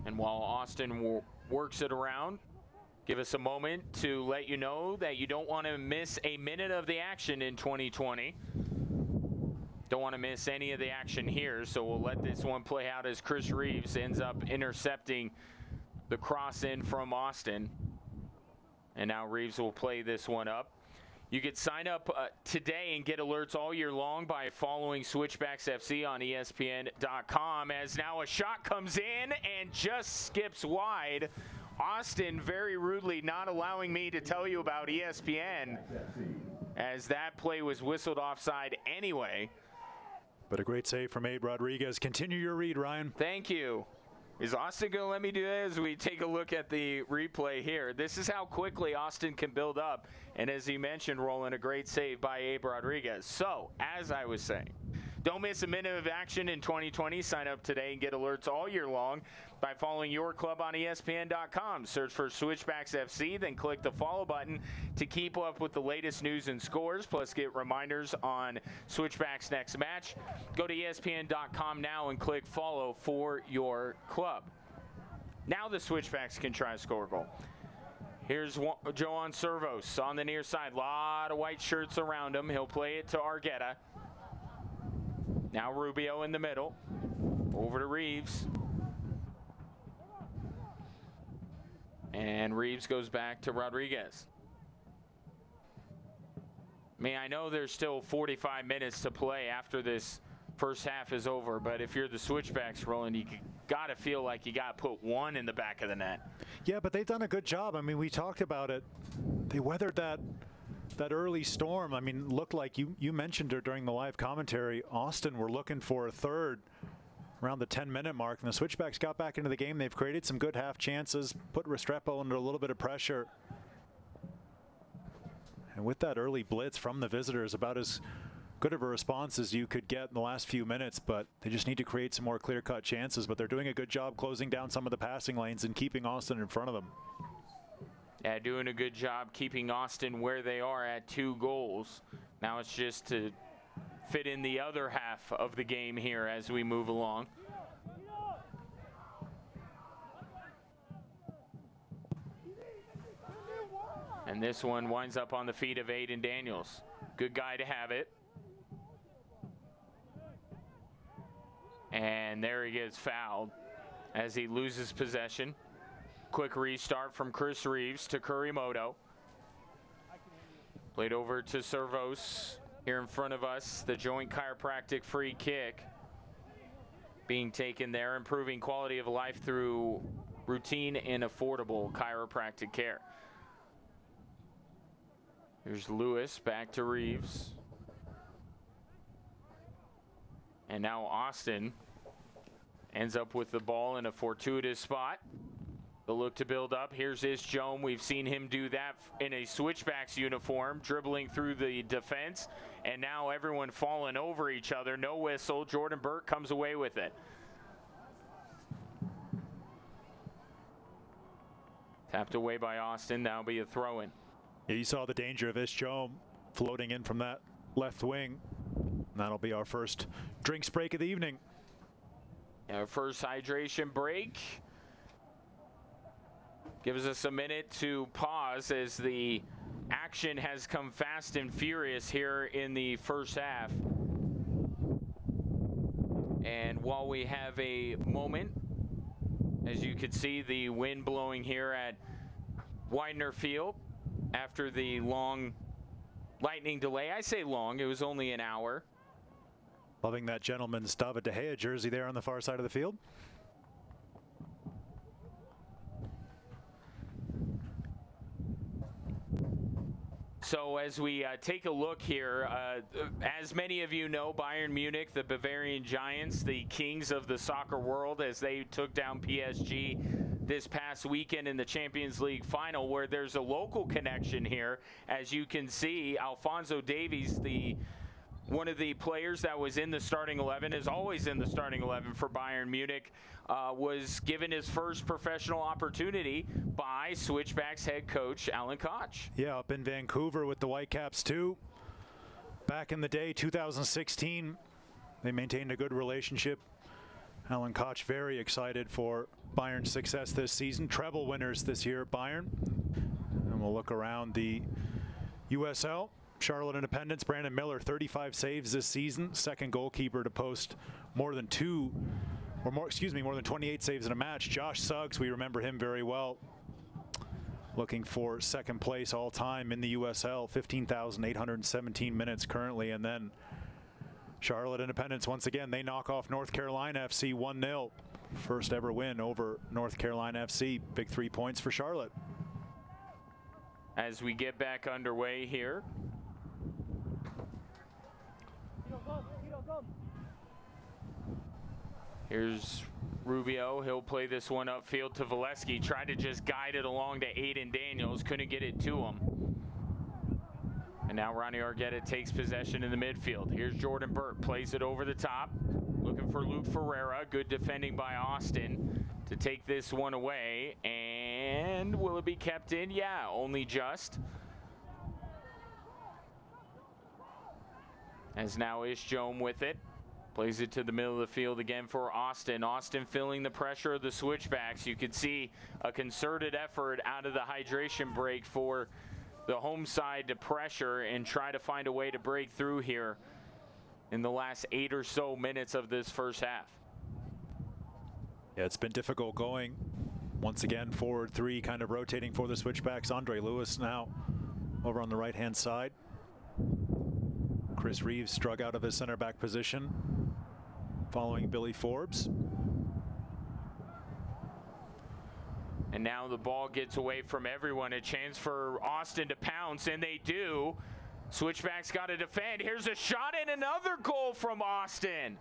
And while Austin works it around, give us a moment to let you know that you don't want to miss a minute of the action in 2020. Don't want to miss any of the action here, so we'll let this one play out as Chris Reeves ends up intercepting the cross in from Austin. And now Reeves will play this one up. You can sign up today and get alerts all year long by following Switchbacks FC on ESPN.com, as now a shot comes in and just skips wide. Austin very rudely not allowing me to tell you about ESPN, as that play was whistled offside anyway. But a great save from Abe Rodriguez. Continue your read, Ryan. Thank you. Is Austin going to let me do that as we take a look at the replay here? This is how quickly Austin can build up. And as you mentioned, Roland, a great save by Abe Rodriguez. So, as I was saying, don't miss a minute of action in 2020. Sign up today and get alerts all year long by following your club on ESPN.com. Search for Switchbacks FC, then click the follow button to keep up with the latest news and scores, plus get reminders on Switchbacks' next match. Go to ESPN.com now and click follow for your club. Now the Switchbacks can try a score goal. Here's Joan Servos on the near side. A lot of white shirts around him. He'll play it to Argueta. Now Rubio in the middle. Over to Reeves. And Reeves goes back to Rodriguez. I mean, I know there's still 45 minutes to play after this first half is over, but if you're the Switchbacks, Roland, you got to feel like you got to put one in the back of the net. Yeah, but they've done a good job. I mean, we talked about it. They weathered that early storm. I mean, looked like you mentioned it during the live commentary. Austin were looking for a third around the 10-minute mark, and the Switchbacks got back into the game. They've created some good half chances, put Restrepo under a little bit of pressure. And with that early blitz from the visitors, about as good of a response as you could get in the last few minutes, but they just need to create some more clear-cut chances. But they're doing a good job closing down some of the passing lanes and keeping Austin in front of them. Yeah, doing a good job keeping Austin where they are at 2 goals. Now it's just to fit in the other half of the game here as we move along. And this one winds up on the feet of Aiden Daniels. Good guy to have it. And there he gets fouled as he loses possession. Quick restart from Chris Reeves to Kurimoto. Played over to Servos here in front of us. The joint chiropractic free kick being taken there, improving quality of life through routine and affordable chiropractic care. Here's Lewis back to Reeves. And now Austin ends up with the ball in a fortuitous spot. The look to build up. Here's Joam. We've seen him do that in a Switchbacks uniform, dribbling through the defense. And now everyone falling over each other. No whistle. Jordan Burke comes away with it. Tapped away by Austin. That'll be a throw-in. Yeah, you saw the danger of Joam floating in from that left wing. And that'll be our first drinks break of the evening. Our first hydration break. Gives us a minute to pause as the action has come fast and furious here in the first half. And while we have a moment, as you can see, the wind blowing here at Widener Field after the long lightning delay. I say long, it was only an hour. Loving that gentleman's David De Gea jersey there on the far side of the field. So as we take a look here, as many of you know, Bayern Munich, the Bavarian Giants, the kings of the soccer world, as they took down PSG this past weekend in the Champions League final, where there's a local connection here. As you can see, Alphonso Davies, one of the players that was in the starting 11, is always in the starting 11 for Bayern Munich, was given his first professional opportunity by Switchbacks head coach Alan Koch. Yeah, up in Vancouver with the Whitecaps too. Back in the day, 2016, they maintained a good relationship. Alan Koch very excited for Bayern's success this season. Treble winners this year at Bayern. And we'll look around the USL. Charlotte Independence, Brandon Miller, 35 saves this season. Second goalkeeper to post more than 28 saves in a match. Josh Suggs, we remember him very well. Looking for second place all time in the USL, 15,817 minutes currently. And then Charlotte Independence, once again, they knock off North Carolina FC 1-0. First ever win over North Carolina FC. Big 3 points for Charlotte. As we get back underway here. Here's Rubio. He'll play this one upfield to Valesky. Tried to just guide it along to Aiden Daniels. Couldn't get it to him. And now Ronnie Argueta takes possession in the midfield. Here's Jordan Burke. Plays it over the top. Looking for Luke Ferreira. Good defending by Austin to take this one away. And will it be kept in? Yeah, only just. As now Joam with it. Plays it to the middle of the field again for Austin. Austin feeling the pressure of the Switchbacks. You could see a concerted effort out of the hydration break for the home side to pressure and try to find a way to break through here in the last 8 or so minutes of this first half. Yeah, it's been difficult going. Once again, forward three kind of rotating for the Switchbacks. Andre Lewis now over on the right-hand side. Chris Reeves struck out of his center back position following Billy Forbes. And now the ball gets away from everyone. A chance for Austin to pounce, and they do. Switchbacks got to defend. Here's a shot and another goal from Austin.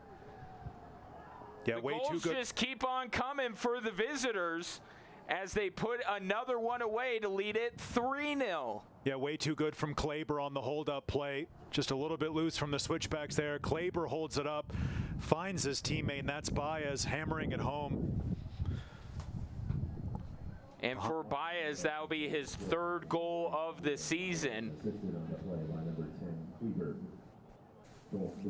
Yeah, the way goals too good. Just keep on coming for the visitors as they put another one away to lead it 3-0. Yeah, way too good from Kleber on the hold-up play. Just a little bit loose from the Switchbacks there. Kleber holds it up, finds his teammate, and that's Baez hammering it home. And for Baez, that'll be his third goal of the season.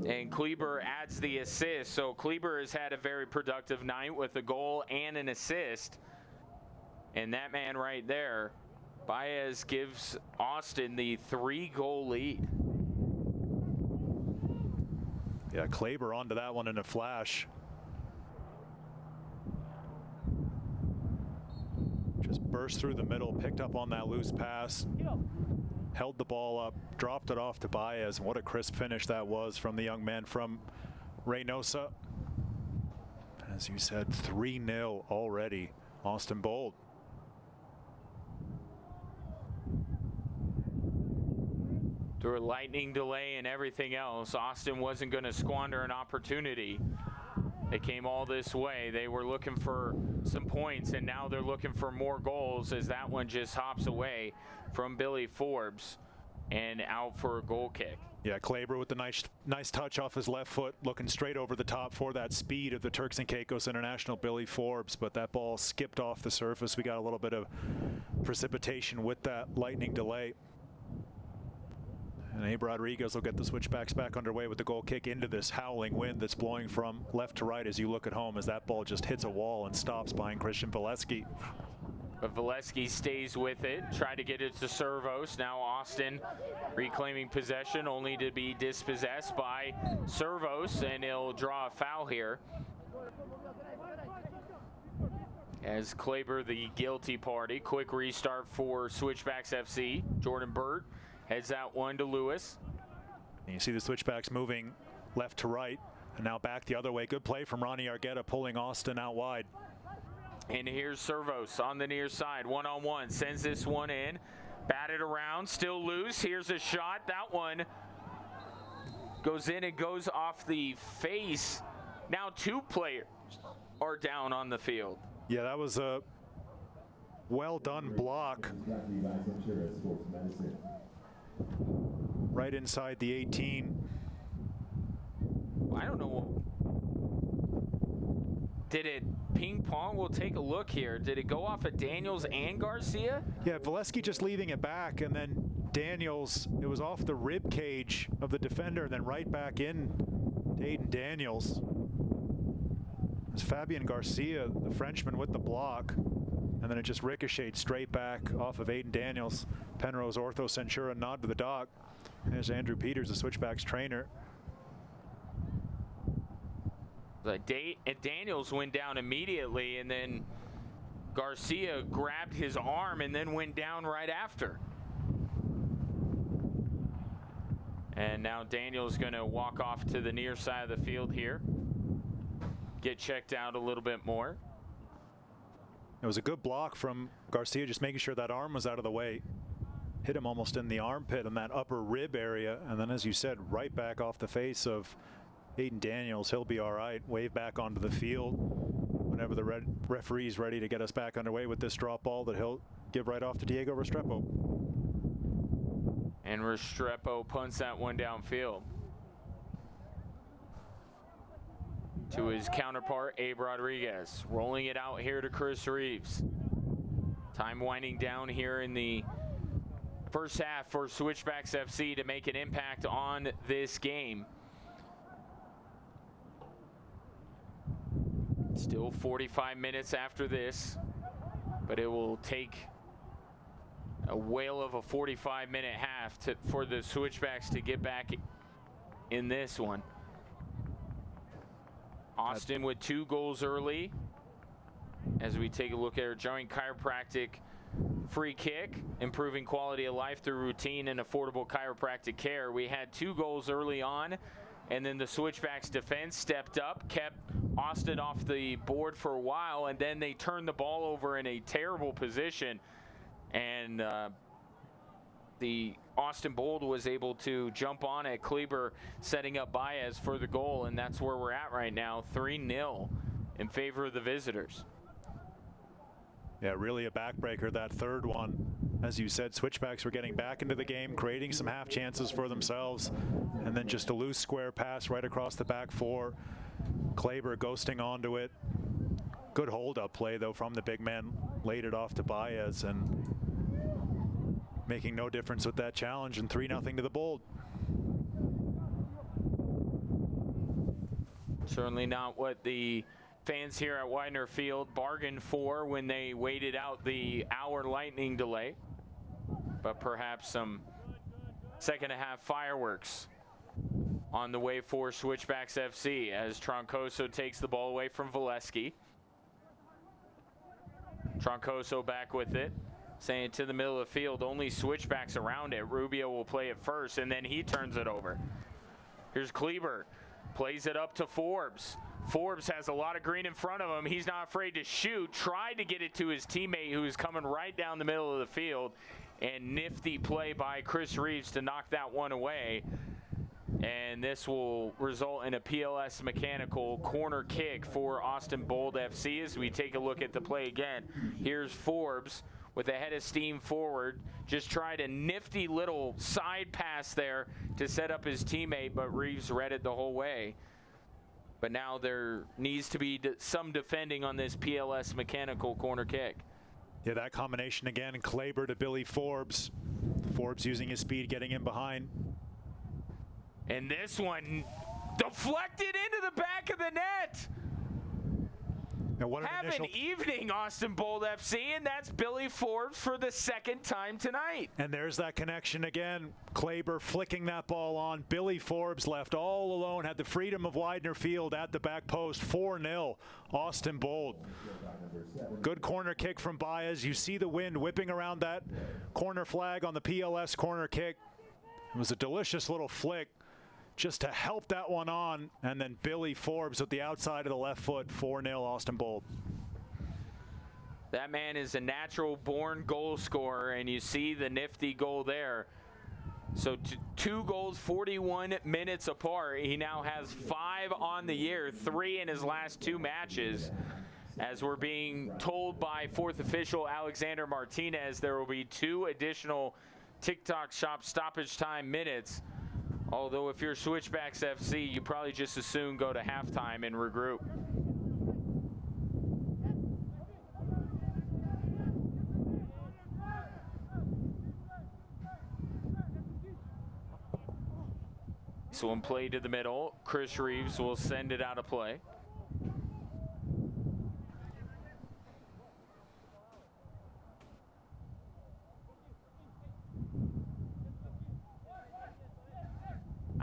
And Kleber adds the assist. So Kleber has had a very productive night with a goal and an assist. And that man right there, Baez, gives Austin the 3-goal lead. Yeah, Kleber onto that one in a flash. Just burst through the middle, picked up on that loose pass, held the ball up, dropped it off to Baez. What a crisp finish that was from the young man from Reynosa. As you said, 3-0 already, Austin Bold. Through a lightning delay and everything else, Austin wasn't going to squander an opportunity. They came all this way. They were looking for some points, and now they're looking for more goals as that one just hops away from Billy Forbes and out for a goal kick. Yeah, Kleber with the nice touch off his left foot, looking straight over the top for that speed of the Turks and Caicos international Billy Forbes, but that ball skipped off the surface. We got a little bit of precipitation with that lightning delay. And Abe Rodriguez will get the Switchbacks back underway with the goal kick into this howling wind that's blowing from left to right as you look at home, as that ball just hits a wall and stops behind Christian Valesky. But Valesky stays with it, tried to get it to Servos. Now Austin reclaiming possession, only to be dispossessed by Servos, and he'll draw a foul here. As Kleber, the guilty party. Quick restart for Switchbacks FC. Jordan Byrd heads out one to Lewis. And you see the Switchbacks moving left to right, and now back the other way. Good play from Ronnie Argueta, pulling Austin out wide. And here's Servos on the near side, one-on-one, sends this one in, batted around, still loose. Here's a shot. That one goes in and goes off the face. Now two players are down on the field. Yeah, that was a well-done block. Right inside the 18. I don't know. Did it ping pong? We'll take a look here. Did it go off of Daniels and Garcia? Yeah, Valesky just leaving it back, and then Daniels, it was off the rib cage of the defender, and then right back in to Aiden Daniels. It was Fabian Garcia, the Frenchman, with the block, and then it just ricocheted straight back off of Aiden Daniels. Penrose Ortho Centura nod to the dock. There's Andrew Peters, the Switchbacks trainer. Daniels went down immediately, and then Garcia grabbed his arm and then went down right after. And now Daniels going to walk off to the near side of the field here. Get checked out a little bit more. It was a good block from Garcia, just making sure that arm was out of the way. Hit him almost in the armpit in that upper rib area, and then, as you said, right back off the face of Aiden Daniels. He'll be all right. Wave back onto the field whenever the referee's ready to get us back underway with this drop ball that he'll give right off to Diego Restrepo. And Restrepo punts that one downfield to his counterpart, Abe Rodriguez. Rolling it out here to Chris Reeves. Time winding down here in the first half for Switchbacks FC to make an impact on this game. Still 45 minutes after this, but it will take a whale of a 45-minute half for the Switchbacks to get back in this one. Austin with 2 goals early. As we take a look at our joint chiropractic free kick, improving quality of life through routine and affordable chiropractic care. We had 2 goals early on, and then the Switchbacks defense stepped up, kept Austin off the board for a while, and then they turned the ball over in a terrible position, and the Austin Bold was able to jump on it. Kleber setting up Baez for the goal, and that's where we're at right now, 3-0 in favor of the visitors. Yeah, really a backbreaker, that third one. As you said, Switchbacks were getting back into the game, creating some half chances for themselves, and then just a loose square pass right across the back 4. Kleber ghosting onto it. Good hold-up play, though, from the big man. Laid it off to Baez, and making no difference with that challenge, and 3-0 to the Bold. Certainly not what the fans here at Widener Field bargained for when they waited out the hour lightning delay, but perhaps some second half fireworks on the way for Switchbacks FC as Troncoso takes the ball away from Valesky. Troncoso back with it, saying to the middle of the field, only switchbacks around it. Rubio will play it first, and then he turns it over. Here's Kleber, plays it up to Forbes. Forbes has a lot of green in front of him. He's not afraid to shoot. Tried to get it to his teammate who is coming right down the middle of the field. And nifty play by Chris Reeves to knock that one away. And this will result in a PLS mechanical corner kick for Austin Bold FC. As we take a look at the play again, here's Forbes with a head of steam forward. Just tried a nifty little side pass there to set up his teammate, but Reeves read it the whole way. But now there needs to be some defending on this PLS mechanical corner kick. Yeah, that combination again, Kleber to Billy Forbes. Forbes using his speed, getting in behind. And this one deflected into the back of the net. Now what Have an evening, Austin Bold FC, and that's Billy Forbes for the second time tonight. And there's that connection again. Kleber flicking that ball on. Billy Forbes left all alone, had the freedom of Widener Field at the back post. 4-0, Austin Bold. Good corner kick from Baez. You see the wind whipping around that corner flag on the PLS corner kick. It was a delicious little flick just to help that one on, and then Billy Forbes with the outside of the left foot. 4-0 Austin Bold. That man is a natural born goal scorer, and you see the nifty goal there. So 2 goals, 41 minutes apart. He now has 5 on the year, 3 in his last 2 matches. As we're being told by 4th official Alexander Martinez, there will be 2 additional TikTok shop stoppage time minutes. Although if you're Switchbacks FC, you probably just as soon go to halftime and regroup. So one play to the middle. Chris Reeves will send it out of play.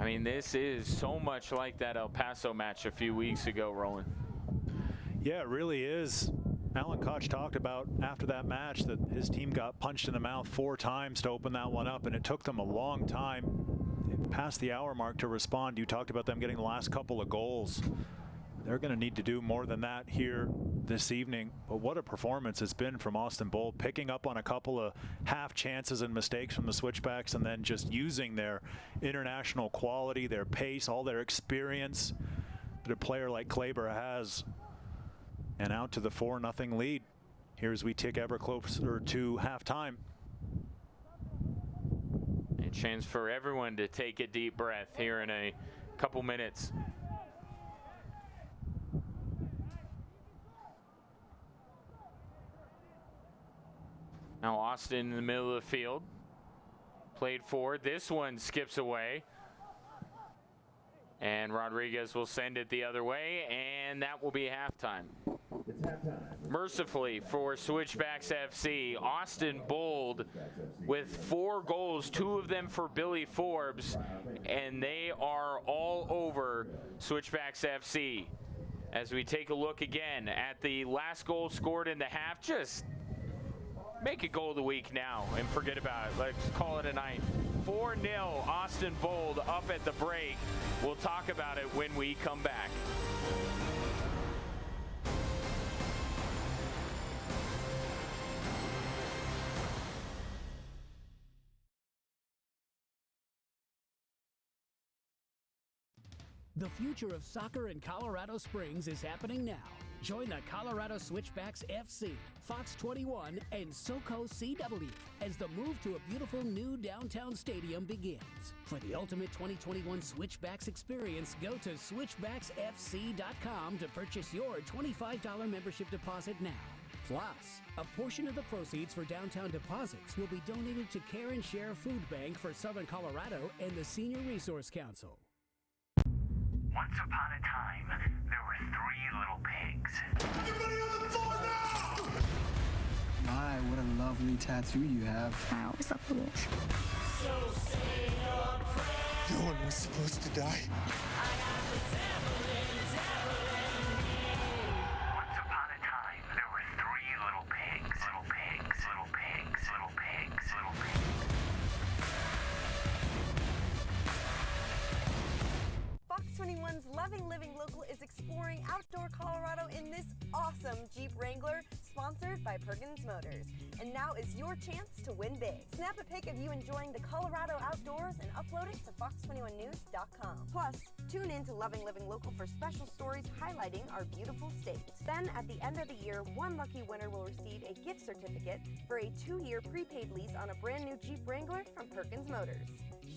I mean, this is so much like that El Paso match a few weeks ago, Roland. Yeah, it really is. Alan Koch talked about after that match that his team got punched in the mouth 4 times to open that one up, and it took them a long time past the hour mark to respond. You talked about them getting the last couple of goals. They're going to need to do more than that here this evening. But what a performance it's been from Austin Bold, picking up on a couple of half chances and mistakes from the Switchbacks, and then just using their international quality, their pace, all their experience that a player like Kleber has, and out to the 4-0 lead here as we tick ever closer to halftime. A chance for everyone to take a deep breath here in a couple minutes. Now Austin in the middle of the field. Played forward. This one skips away. And Rodriguez will send it the other way, and that will be halftime. Mercifully for Switchbacks FC, Austin Bold with 4 goals, 2 of them for Billy Forbes, and they are all over Switchbacks FC. As we take a look again at the last goal scored in the half, just make a goal of the week now and forget about it. Let's call it a night. 4-0 Austin Bold up at the break. We'll talk about it when we come back. The future of soccer in Colorado Springs is happening now. Join the Colorado Switchbacks FC, Fox 21, and SoCo CW as the move to a beautiful new downtown stadium begins. For the ultimate 2021 Switchbacks experience, go to switchbacksfc.com to purchase your $25 membership deposit now. Plus, a portion of the proceeds for downtown deposits will be donated to Care and Share Food Bank for Southern Colorado and the Senior Resource Council. Once upon a time, there were 3 little pigs. Everybody on the floor now! My, what a lovely tattoo you have. I always love the wolves. So say your prayers. No one was supposed to die. Once upon a time, there were 3 little pigs. Loving Living Local is exploring outdoor Colorado in this awesome Jeep Wrangler, sponsored by Perkins Motors. And now is your chance to win big. Snap a pic of you enjoying the Colorado outdoors and upload it to fox21news.com. Plus, tune in to Loving Living Local for special stories highlighting our beautiful state. Then, at the end of the year, one lucky winner will receive a gift certificate for a 2-year prepaid lease on a brand new Jeep Wrangler from Perkins Motors.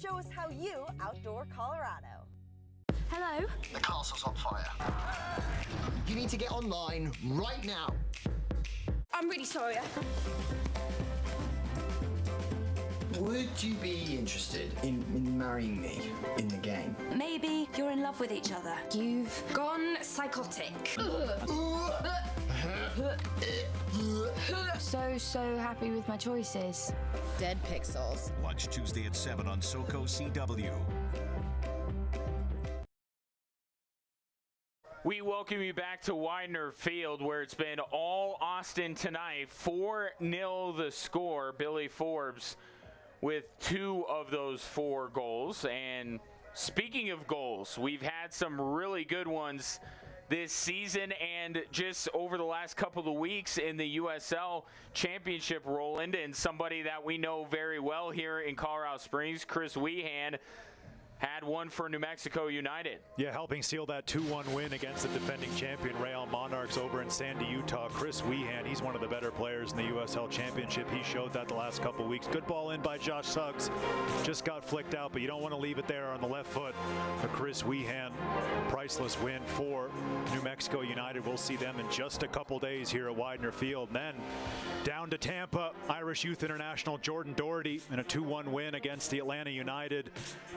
Show us how you outdoor Colorado. Hello? The castle's on fire. You need to get online right now. I'm really sorry. Would you be interested in marrying me in the game? Maybe you're in love with each other. You've gone psychotic. So happy with my choices. Dead Pixels. Watch Tuesday at 7 on SoCo CW. We welcome you back to Widener Field, where it's been all Austin tonight. 4-0 the score. Billy Forbes with 2 of those 4 goals. And speaking of goals, we've had some really good ones this season and just over the last couple of weeks in the USL Championship, Roland. And somebody that we know very well here in Colorado Springs, Chris Weahan, had one for New Mexico United. Yeah, helping seal that 2-1 win against the defending champion Real Monarchs over in Sandy, Utah. Chris Weahan, he's one of the better players in the USL Championship. He showed that the last couple weeks. Good ball in by Josh Suggs. Just got flicked out, but you don't want to leave it there on the left foot. But Chris Weahan, priceless win for New Mexico United. We'll see them in just a couple days here at Widener Field. And then down to Tampa, Irish Youth International Jordan Doherty in a 2-1 win against the Atlanta United.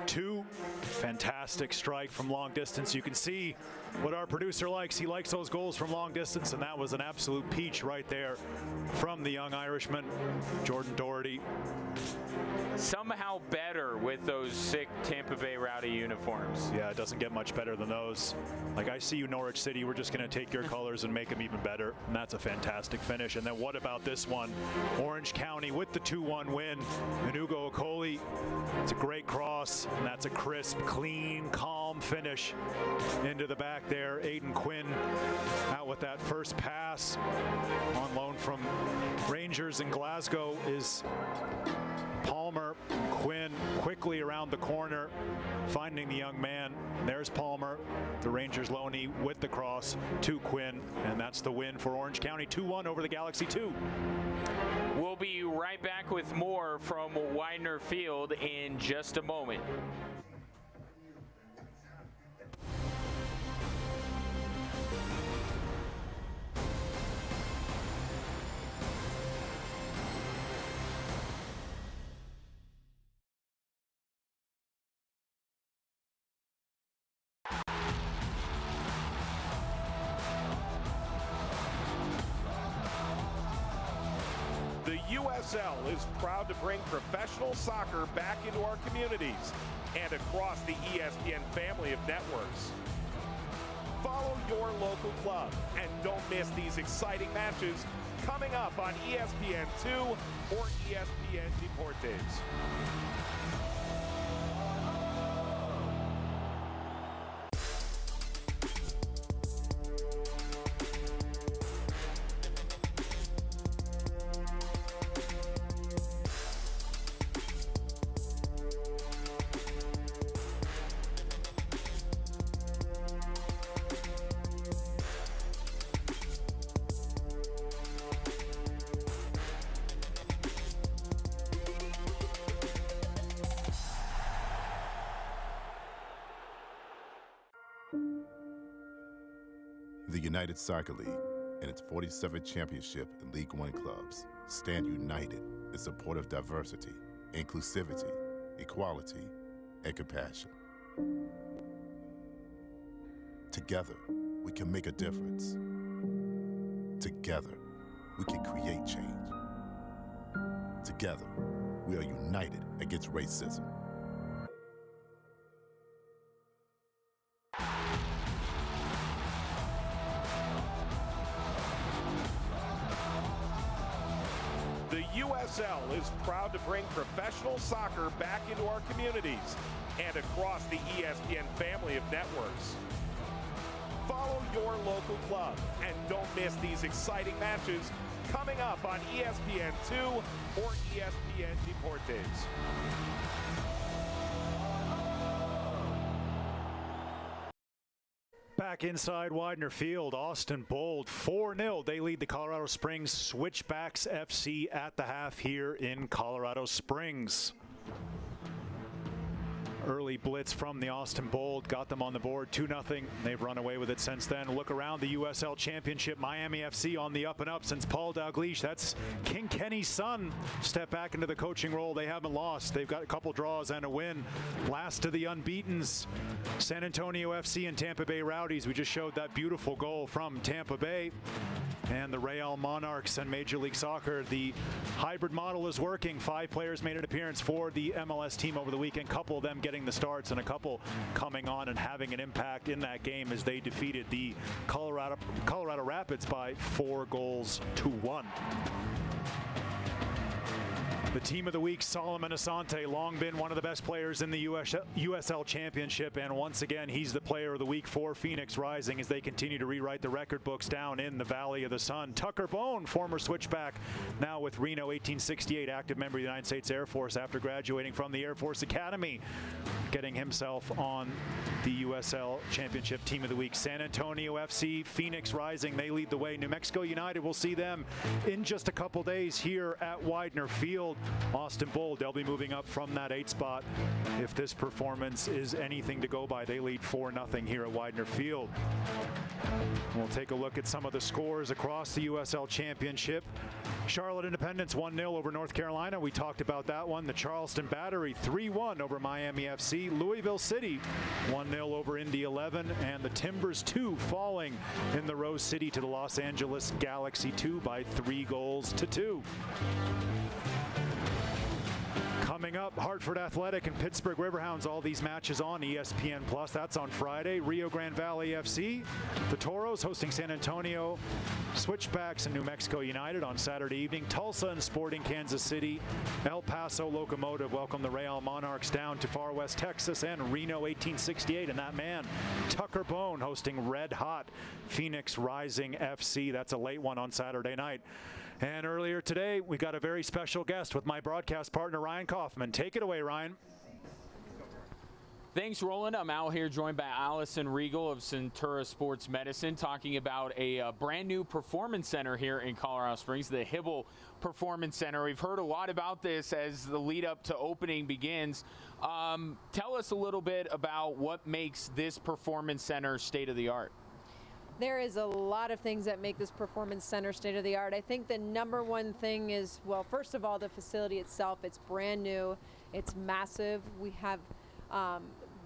2 fantastic strike from long distance. You can see what our producer likes. He likes those goals from long distance, and that was an absolute peach right there from the young Irishman, Jordan Doherty. Somehow better with those sick Tampa Bay Rowdy uniforms. Yeah, it doesn't get much better than those. Like, I see you, Norwich City. We're just going to take your colors and make them even better. And that's a fantastic finish. And then what about this one? Orange County with the 2-1 win. And Ugo Okoli, it's a great cross. And that's a crisp, clean, calm finish into the back there. Aiden Quinn out with that first pass on loan from Rangers in Glasgow is Palmer. Quinn quickly around the corner, finding the young man. There's Palmer, the Rangers loanee, with the cross to Quinn, and that's the win for Orange County, 2-1 over the Galaxy 2. We'll be right back with more from Widener Field in just a moment. The USL is proud to bring professional soccer back into our communities and across the ESPN family of networks. Follow your local club and don't miss these exciting matches coming up on ESPN2 or ESPN Deportes. The United Soccer League and its 47th championship in League One clubs stand united in support of diversity, inclusivity, equality, and compassion. Together, we can make a difference. Together, we can create change. Together, we are united against racism. The USL is proud to bring professional soccer back into our communities and across the ESPN family of networks. Follow your local club and don't miss these exciting matches coming up on ESPN2 or ESPN Deportes. Back inside Widener Field, Austin Bold 4-0. They lead the Colorado Springs Switchbacks FC at the half here in Colorado Springs. Early blitz from the Austin Bold got them on the board 2-0. They've run away with it since then. Look around the USL Championship. Miami FC on the up and up since Paul Dalglish. That's King Kenny's son. Step back into the coaching role. They haven't lost. They've got a couple draws and a win. Last of the unbeatens, San Antonio FC and Tampa Bay Rowdies. We just showed that beautiful goal from Tampa Bay. And the Real Monarchs and Major League Soccer. The hybrid model is working. 5 players made an appearance for the MLS team over the weekend. Couple of them getting the starts and a couple coming on and having an impact in that game as they defeated the Colorado Rapids by 4-1. The team of the week, Solomon Asante, long been one of the best players in the USL Championship, and once again, he's the player of the week for Phoenix Rising as they continue to rewrite the record books down in the Valley of the Sun. Tucker Bone, former Switchback, now with Reno 1868, active member of the United States Air Force after graduating from the Air Force Academy, getting himself on the USL Championship team of the week. San Antonio FC, Phoenix Rising, they lead the way. New Mexico United, we'll see them in just a couple days here at Widener Field. Austin Bold, they'll be moving up from that 8 spot. If this performance is anything to go by, they lead 4-0 here at Widener Field. We'll take a look at some of the scores across the USL Championship. Charlotte Independence 1-0 over North Carolina. We talked about that one. The Charleston Battery 3-1 over Miami FC. Louisville City 1-0 over Indy 11. And the Timbers 2 falling in the Rose City to the Los Angeles Galaxy 2 by 3-2. Coming up, Hartford Athletic and Pittsburgh Riverhounds, all these matches on ESPN+. That's on Friday. Rio Grande Valley FC, the Toros hosting San Antonio Switchbacks and New Mexico United on Saturday evening. Tulsa and Sporting Kansas City. El Paso Locomotive welcome the Real Monarchs down to Far West Texas, and Reno 1868. And that man, Tucker Bone, hosting Red Hot Phoenix Rising FC. That's a late one on Saturday night. And earlier today, we got a very special guest with my broadcast partner, Ryan Kaufman. Take it away, Ryan. Thanks, Roland. I'm out here joined by Allison Regal of Centura Sports Medicine, talking about a brand new performance center here in Colorado Springs, the Hibble Performance Center. We've heard a lot about this as the lead up to opening begins. Tell us a little bit about what makes this performance center state of the art. There is a lot of things that make this performance center state of the art. I think the number one thing is, well, first of all, the facility itself. It's brand new. It's massive. We have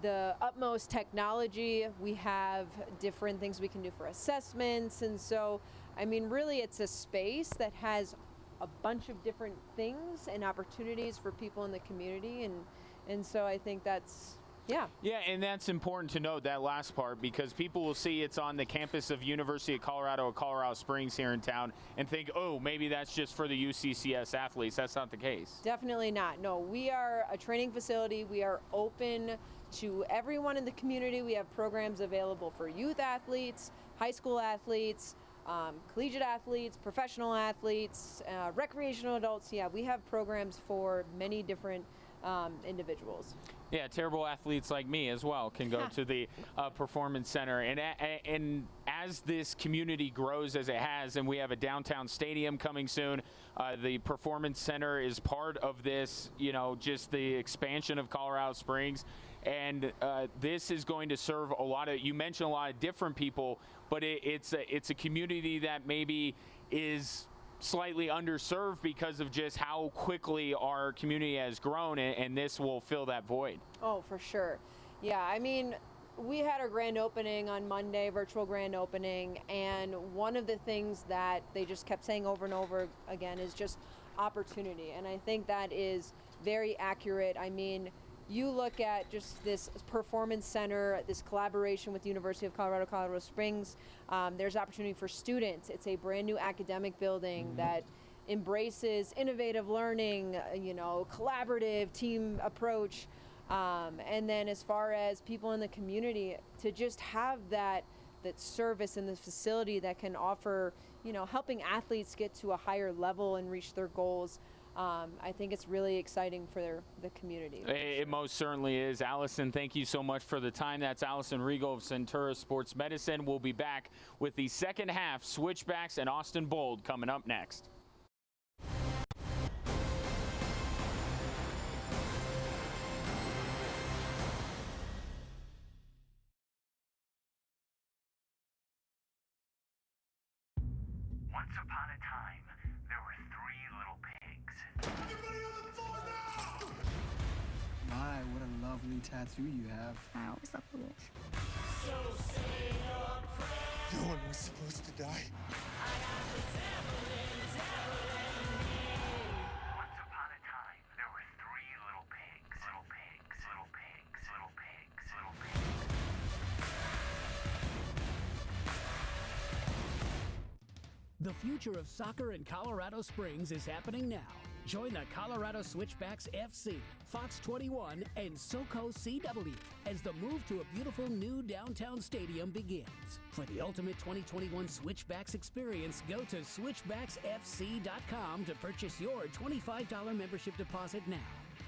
the utmost technology. We have different things we can do for assessments. And so, I mean, really, it's a space that has a bunch of different things and opportunities for people in the community. And so I think that's, yeah. Yeah, and that's important to note, that last part, because people will see it's on the campus of University of Colorado at Colorado Springs here in town and think, oh, maybe that's just for the UCCS athletes. That's not the case. Definitely not. No, we are a training facility. We are open to everyone in the community. We have programs available for youth athletes, high school athletes, collegiate athletes, professional athletes, recreational adults. Yeah, we have programs for many different individuals. Yeah, terrible athletes like me as well can go to the Performance Center. And as this community grows as it has, and we have a downtown stadium coming soon, the Performance Center is part of this, you know, just the expansion of Colorado Springs. And this is going to serve a lot of, you mentioned a lot of different people, but it's a community that maybe is slightly underserved because of just how quickly our community has grown, and this will fill that void. Oh, for sure. Yeah, I mean, we had our grand opening on Monday, virtual grand opening, and one of the things that they just kept saying over and over again is just opportunity, and I think that is very accurate. I mean, you look at just this performance center, this collaboration with the University of Colorado Springs. There's opportunity for students. It's a brand new academic building that embraces innovative learning, you know, collaborative team approach. And then as far as people in the community, to just have that service in the facility that can offer, helping athletes get to a higher level and reach their goals. I think it's really exciting for the community. It most certainly is. Allison, thank you so much for the time. That's Allison Rigo of Centura Sports Medicine. We'll be back with the second half, Switchbacks and Austin Bold coming up next. Once upon a time, there were three little pigs. Everybody on the floor now! My, what a lovely tattoo you have. I always love the wolf. So say your prayers. No one was supposed to die. Once upon a time, there were three little pigs. Little pigs, little pigs, little pigs, little pigs. The future of soccer in Colorado Springs is happening now. Join the Colorado Switchbacks FC, Fox 21, and SoCo CW as the move to a beautiful new downtown stadium begins. For the ultimate 2021 Switchbacks experience, go to switchbacksfc.com to purchase your $25 membership deposit now.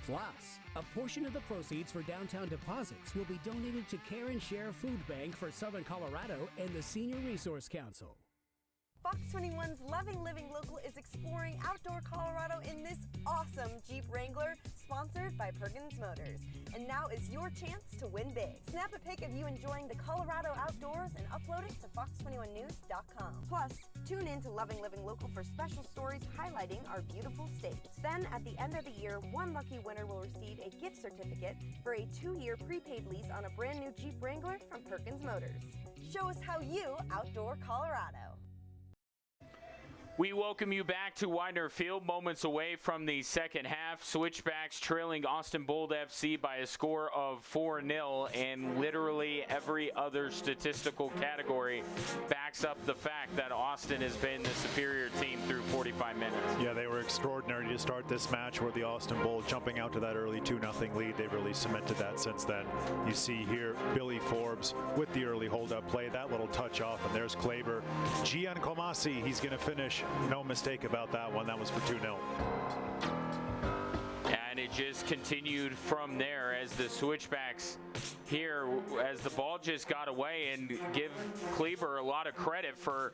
Plus, a portion of the proceeds for downtown deposits will be donated to Care and Share Food Bank for Southern Colorado and the Senior Resource Council. Fox 21's Loving Living Local is exploring outdoor Colorado in this awesome Jeep Wrangler, sponsored by Perkins Motors. And now is your chance to win big. Snap a pic of you enjoying the Colorado outdoors and upload it to fox21news.com. Plus, tune in to Loving Living Local for special stories highlighting our beautiful state. Then, at the end of the year, one lucky winner will receive a gift certificate for a 2-year prepaid lease on a brand new Jeep Wrangler from Perkins Motors. Show us how you outdoor Colorado. We welcome you back to Widener Field, moments away from the second half. Switchbacks trailing Austin Bold FC by a score of 4-0, and literally every other statistical category backs up the fact that Austin has been the superior team through 45 minutes. Yeah, they were extraordinary to start this match with the Austin Bold jumping out to that early 2-0 lead. They've really cemented that since then. You see here Billy Forbes with the early hold-up play, that little touch off, and there's Kleber. Gian Comasi, he's going to finish. No mistake about that one. That was for 2-0. And it just continued from there as the Switchbacks here, as the ball just got away, and give Kleber a lot of credit for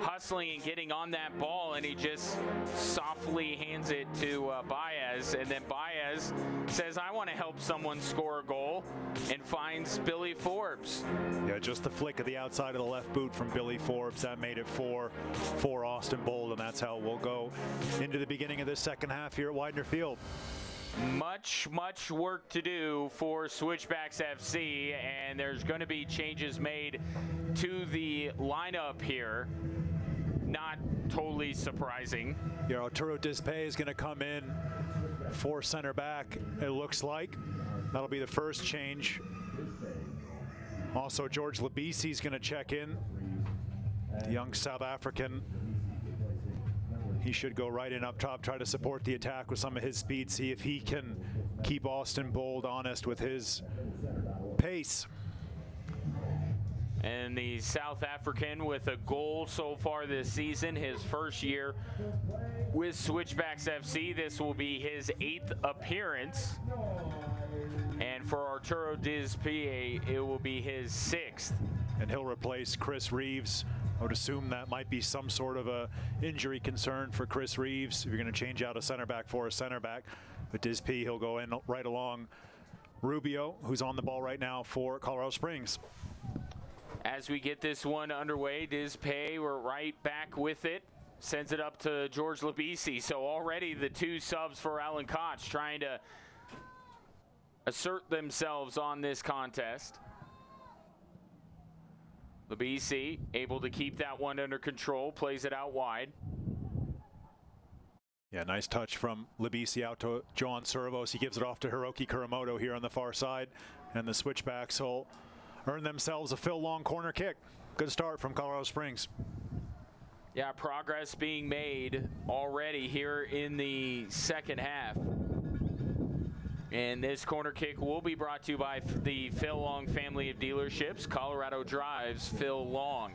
hustling and getting on that ball, and he just softly hands it to Baez, and then Baez says, I want to help someone score a goal, and finds Billy Forbes. Yeah, just the flick of the outside of the left boot from Billy Forbes, that made it 4 for Austin Bold, and that's how we'll go into the beginning of this second half here at Widener Field. Much work to do for Switchbacks FC, and there's going to be changes made to the lineup here. Not totally surprising. Yeah, Arturo Dispe is going to come in for center back, it looks like. That'll be the first change. Also, George Labisi is going to check in. The young South African. He should go right in up top, try to support the attack with some of his speed, see if he can keep Austin Bold honest with his pace. And the South African with a goal so far this season, his first year with Switchbacks FC. This will be his 8th appearance. And for Arturo Dispe, it will be his 6th. And he'll replace Chris Reeves. I would assume that might be some sort of a injury concern for Chris Reeves if you're going to change out a center back for a center back. But Dispe, he'll go in right along Rubio, who's on the ball right now for Colorado Springs. As we get this one underway, Dispe, we're right back with it. Sends it up to George Labisi. So already the 2 subs for Alan Koch trying to assert themselves on this contest. Labisi able to keep that one under control, plays it out wide. Yeah, nice touch from Labisi out to John Servos. He gives it off to Hiroki Kuramoto here on the far side. And the Switchbacks will earn themselves a Phil Long corner kick. Good start from Colorado Springs. Yeah, progress being made already here in the second half. And this corner kick will be brought to you by the Phil Long family of dealerships. Colorado Drives, Phil Long.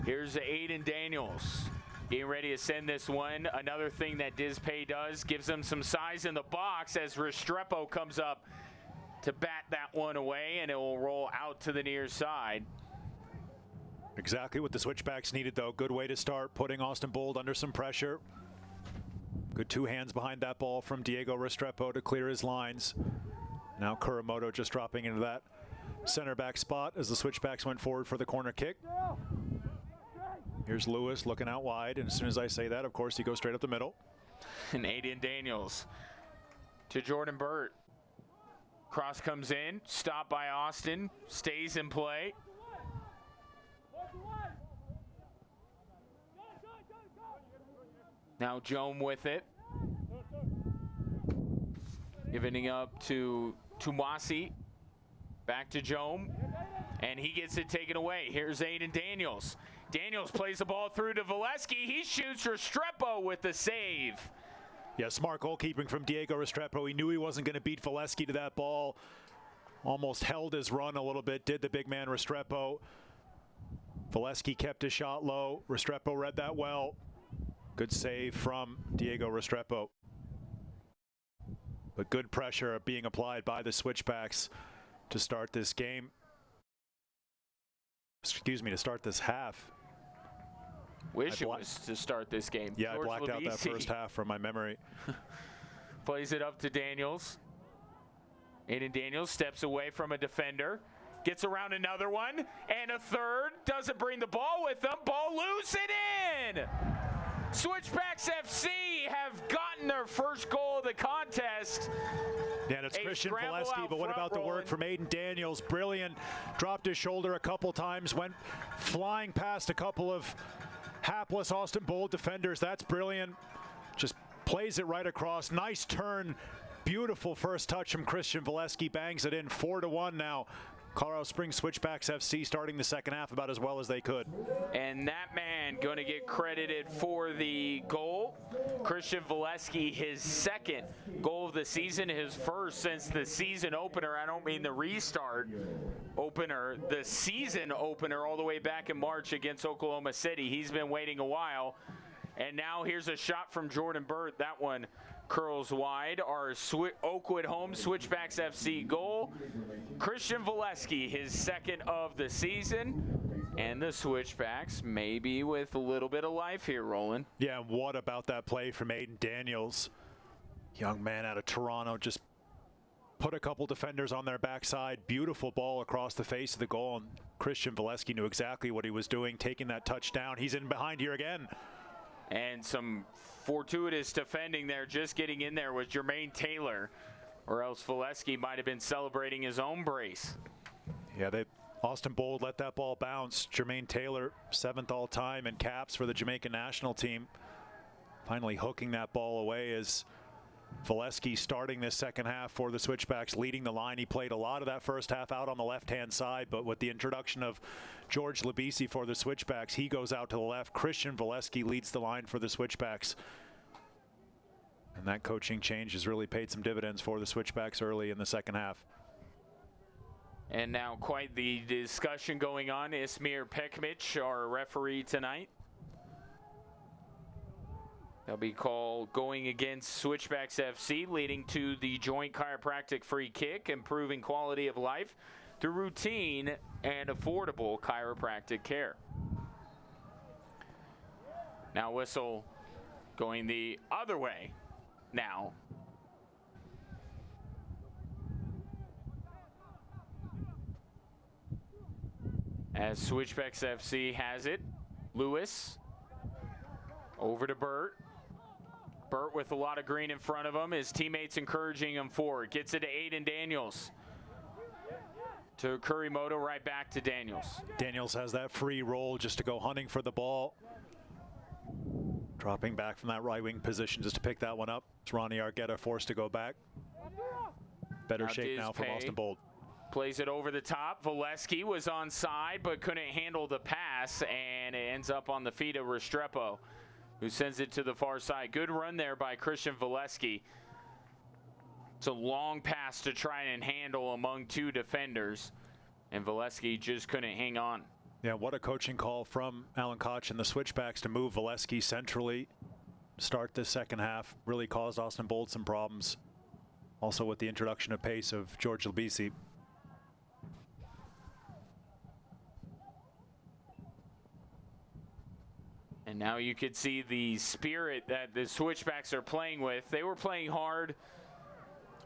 Here's Aiden Daniels getting ready to send this one. Another thing that Dispay does, gives them some size in the box as Restrepo comes up to bat that one away, and it will roll out to the near side. Exactly what the Switchbacks needed, though. Good way to start, putting Austin Bold under some pressure. Good two hands behind that ball from Diego Restrepo to clear his lines. Now Kuramoto just dropping into that center back spot as the Switchbacks went forward for the corner kick. Here's Lewis looking out wide, and as soon as I say that, of course, he goes straight up the middle. And Aiden Daniels to Jordan Byrd. Cross comes in, stopped by Austin, stays in play. Now Joam with it. Giving up to Tumasi. Back to Joam. And he gets it taken away. Here's Aiden Daniels. Daniels plays the ball through to Valesky. He shoots Restrepo with the save. Yeah, smart goalkeeping from Diego Restrepo. He knew he wasn't going to beat Valesky to that ball. Almost held his run a little bit, did the big man Restrepo. Valesky kept his shot low. Restrepo read that well. Good save from Diego Restrepo. But good pressure being applied by the Switchbacks to start this game. Excuse me, to start this half. Wish it was to start this game. Yeah, George I blacked out that first half from my memory. Plays it up to Daniels. Aiden Daniels steps away from a defender. Gets around another one. And a third. Doesn't bring the ball with them. Ball loose and in! Switchbacks FC have gotten their first goal of the contest. Yeah, and it's Christian Valesky, but what about the work from Aiden Daniels? Brilliant. Dropped his shoulder a couple times, went flying past a couple of hapless Austin Bold defenders. That's brilliant. Just plays it right across. Nice turn. Beautiful first touch from Christian Valesky. Bangs it in. 4-1 now. Colorado Springs Switchbacks FC starting the second half about as well as they could. And that man going to get credited for the goal. Christian Valesky, his second goal of the season, his first since the season opener. I don't mean the restart opener, the season opener all the way back in March against Oklahoma City. He's been waiting a while. And now here's a shot from Jordan Byrd. That one curls wide. Our Oakwood home Switchbacks FC goal. Christian Valesky, his second of the season. And the Switchbacks maybe with a little bit of life here, Roland. Yeah, and what about that play from Aiden Daniels? Young man out of Toronto just put a couple defenders on their backside. Beautiful ball across the face of the goal. And Christian Valesky knew exactly what he was doing, taking that touchdown. He's in behind here again. And some fortuitous defending there, just getting in there with Jermaine Taylor, or else Valesky might have been celebrating his own brace. Yeah, Austin Bold let that ball bounce. Jermaine Taylor, 7th all-time in caps for the Jamaican national team. Finally hooking that ball away as Valesky starting this second half for the Switchbacks, leading the line. He played a lot of that first half out on the left-hand side, but with the introduction of George Labisi for the Switchbacks, he goes out to the left. Christian Valesky leads the line for the Switchbacks. And that coaching change has really paid some dividends for the Switchbacks early in the second half. And now quite the discussion going on. Ismir Pekmic, our referee tonight. They'll be called going against Switchbacks FC, leading to the joint chiropractic free kick, improving quality of life through routine and affordable chiropractic care. Now whistle going the other way now. As Switchbacks FC has it, Lewis over to Byrd. Byrd with a lot of green in front of him. His teammates encouraging him forward. Gets it to Aiden Daniels. To Kurimoto, right back to Daniels. Daniels has that free roll just to go hunting for the ball. Dropping back from that right wing position just to pick that one up. It's Ronnie Argueta forced to go back. Better shape now from Austin Bold. Plays it over the top. Valesky was onside but couldn't handle the pass, and it ends up on the feet of Restrepo, who sends it to the far side. Good run there by Christian Valesky It's a long pass to try and handle among two defenders, and Valesky just couldn't hang on. Yeah, what a coaching call from Alan Koch and the Switchbacks to move Valesky centrally. Start the second half really caused Austin Bold some problems. Also with the introduction of pace of George Labisi. And now you could see the spirit that the Switchbacks are playing with. They were playing hard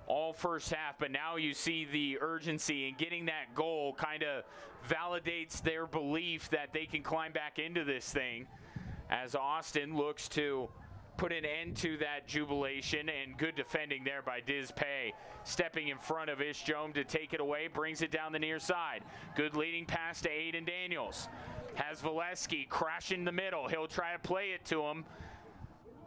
all first half, but now you see the urgency, and getting that goal kind of validates their belief that they can climb back into this thing as Austin looks to put an end to that jubilation. And good defending there by Diz Pay, stepping in front of Ish Jome to take it away, brings it down the near side. Good leading pass to Aiden Daniels. Has Valesky crashing the middle. He'll try to play it to him.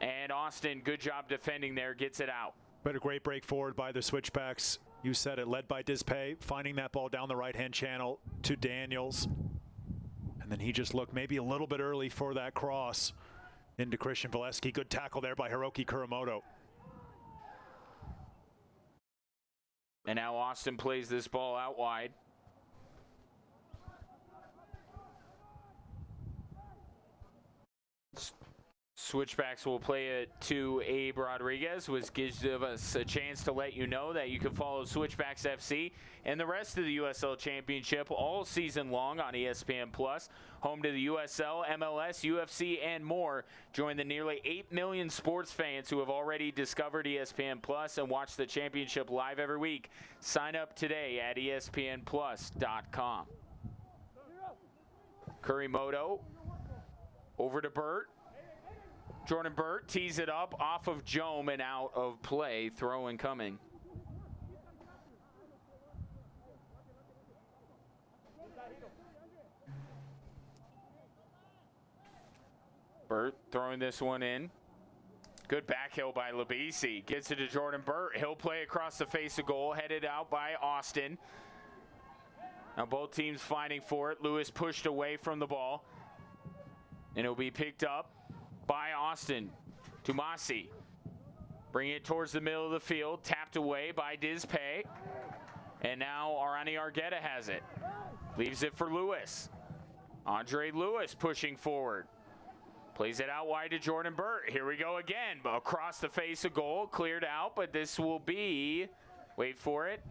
And Austin, good job defending there, gets it out. But a great break forward by the Switchbacks. You said it, led by Diz Pay, finding that ball down the right-hand channel to Daniels. And then he just looked maybe a little bit early for that cross into Christian Valesky. Good tackle there by Hiroki Kuramoto. And now Austin plays this ball out wide. Switchbacks will play it to Abe Rodriguez, which gives us a chance to let you know that you can follow Switchbacks FC and the rest of the USL Championship all season long on ESPN+, home to the USL, MLS, UFC, and more. Join the nearly 8 million sports fans who have already discovered ESPN+ and watch the championship live every week. Sign up today at ESPNplus.com. Kurimoto over to Byrd. Jordan Byrd tees it up off of Jome and out of play. Throw incoming. Byrd throwing this one in. Good back heel by Labisi. Gets it to Jordan Byrd. He'll play across the face of goal. Headed out by Austin. Now both teams fighting for it. Lewis pushed away from the ball. And it'll be picked up by Austin. Tumasi. Bring it towards the middle of the field. Tapped away by Diz Pay. And now Arani Argueta has it. Leaves it for Lewis. Andre Lewis pushing forward. Plays it out wide to Jordan Byrd. Here we go again. Across the face of goal. Cleared out, but this will be, wait for it.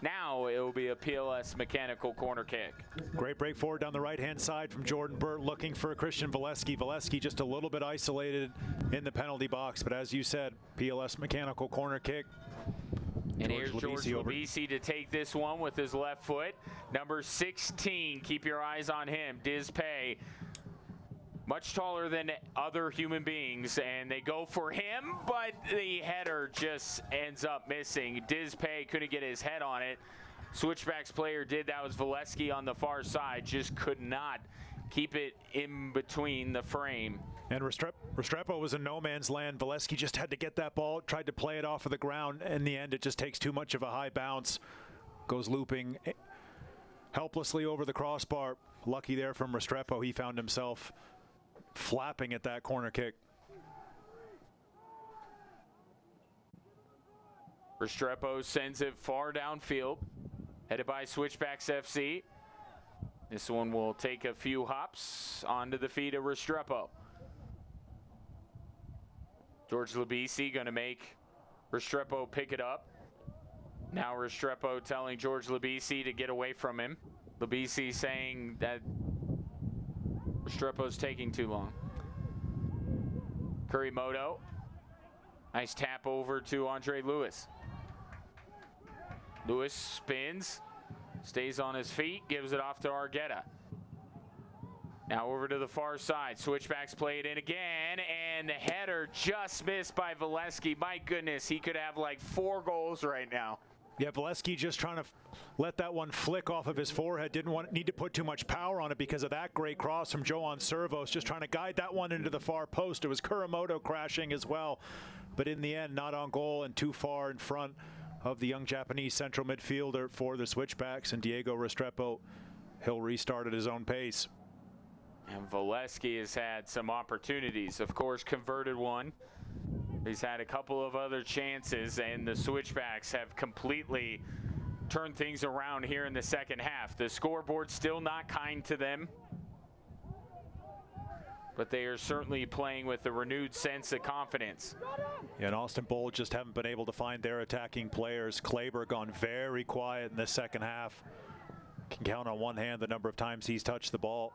Now it will be a PLS mechanical corner kick. Great break forward down the right-hand side from Jordan Byrd, looking for Christian Valesky. Valesky just a little bit isolated in the penalty box, but as you said, PLS mechanical corner kick. And here's George Labisi to take this one with his left foot. Number 16, keep your eyes on him. Diz Pay, much taller than other human beings, and they go for him, but the header just ends up missing. Diz Pay couldn't get his head on it. Switchbacks player did. That was Valesky on the far side. Just could not keep it in between the frame. And Restrepo was in no man's land. Valesky just had to get that ball, tried to play it off of the ground. In the end, it just takes too much of a high bounce. Goes looping helplessly over the crossbar. Lucky there from Restrepo. He found himself flapping at that corner kick. Restrepo sends it far downfield, headed by Switchbacks FC. This one will take a few hops onto the feet of Restrepo. George Labisi going to make Restrepo pick it up. Now Restrepo telling George Labisi to get away from him. Labisi saying that Restrepo's taking too long. Kurimoto. Nice tap over to Andre Lewis. Lewis spins, stays on his feet, gives it off to Argueta. Now over to the far side. Switchbacks play it in again, and the header just missed by Valesky. My goodness, he could have like 4 goals right now. Yeah, Valesky just trying to let that one flick off of his forehead. Didn't need to put too much power on it because of that great cross from Joan Servos. Just trying to guide that one into the far post. It was Kurimoto crashing as well. But in the end, not on goal and too far in front of the young Japanese central midfielder for the Switchbacks. And Diego Restrepo, he'll restart at his own pace. And Valesky has had some opportunities. Of course, converted one He's had a couple of other chances, and the Switchbacks have completely turned things around here in the second half. The scoreboard's still not kind to them, but they are certainly playing with a renewed sense of confidence. Yeah, and Austin Bold just haven't been able to find their attacking players. Kleber gone very quiet in the second half. Can count on one hand the number of times he's touched the ball.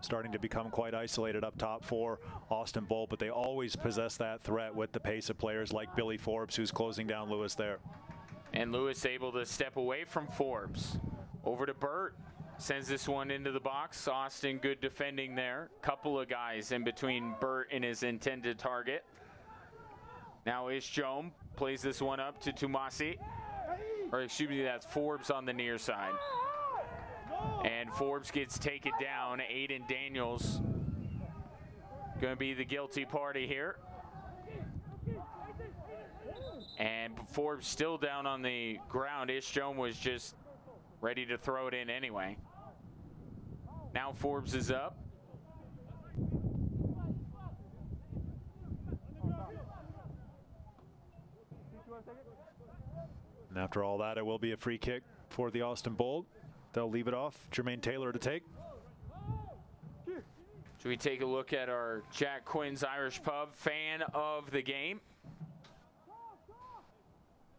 Starting to become quite isolated up top for Austin Bold, but they always possess that threat with the pace of players like Billy Forbes, who's closing down Lewis there. And Lewis able to step away from Forbes. Over to Byrd. Sends this one into the box. Austin, good defending there. Couple of guys in between Byrd and his intended target. Now Ishjom plays this one up to Tumasi. Or excuse me, that's Forbes on the near side. And Forbes gets taken down. Aiden Daniels going to be the guilty party here. And Forbes still down on the ground. Ishjom was just ready to throw it in anyway. Now Forbes is up. And after all that, it will be a free kick for the Austin Bold. They'll leave it off. Jermaine Taylor to take. Should we take a look at our Jack Quinn's Irish Pub fan of the game?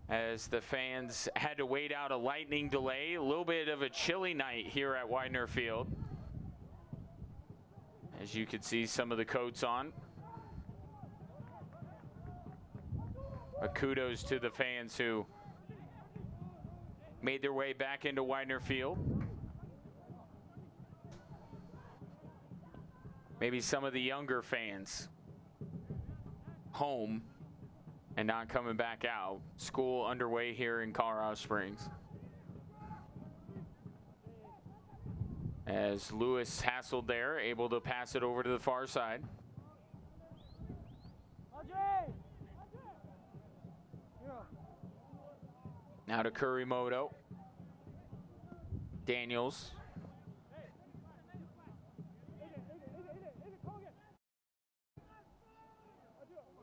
As the fans had to wait out a lightning delay. A little bit of a chilly night here at Widener Field. As you can see some of the coats on. But kudos to the fans who made their way back into Widener Field. Maybe some of the younger fans home and not coming back out. School underway here in Colorado Springs. As Lewis hassled there, able to pass it over to the far side. Now to Kurimoto. Daniels.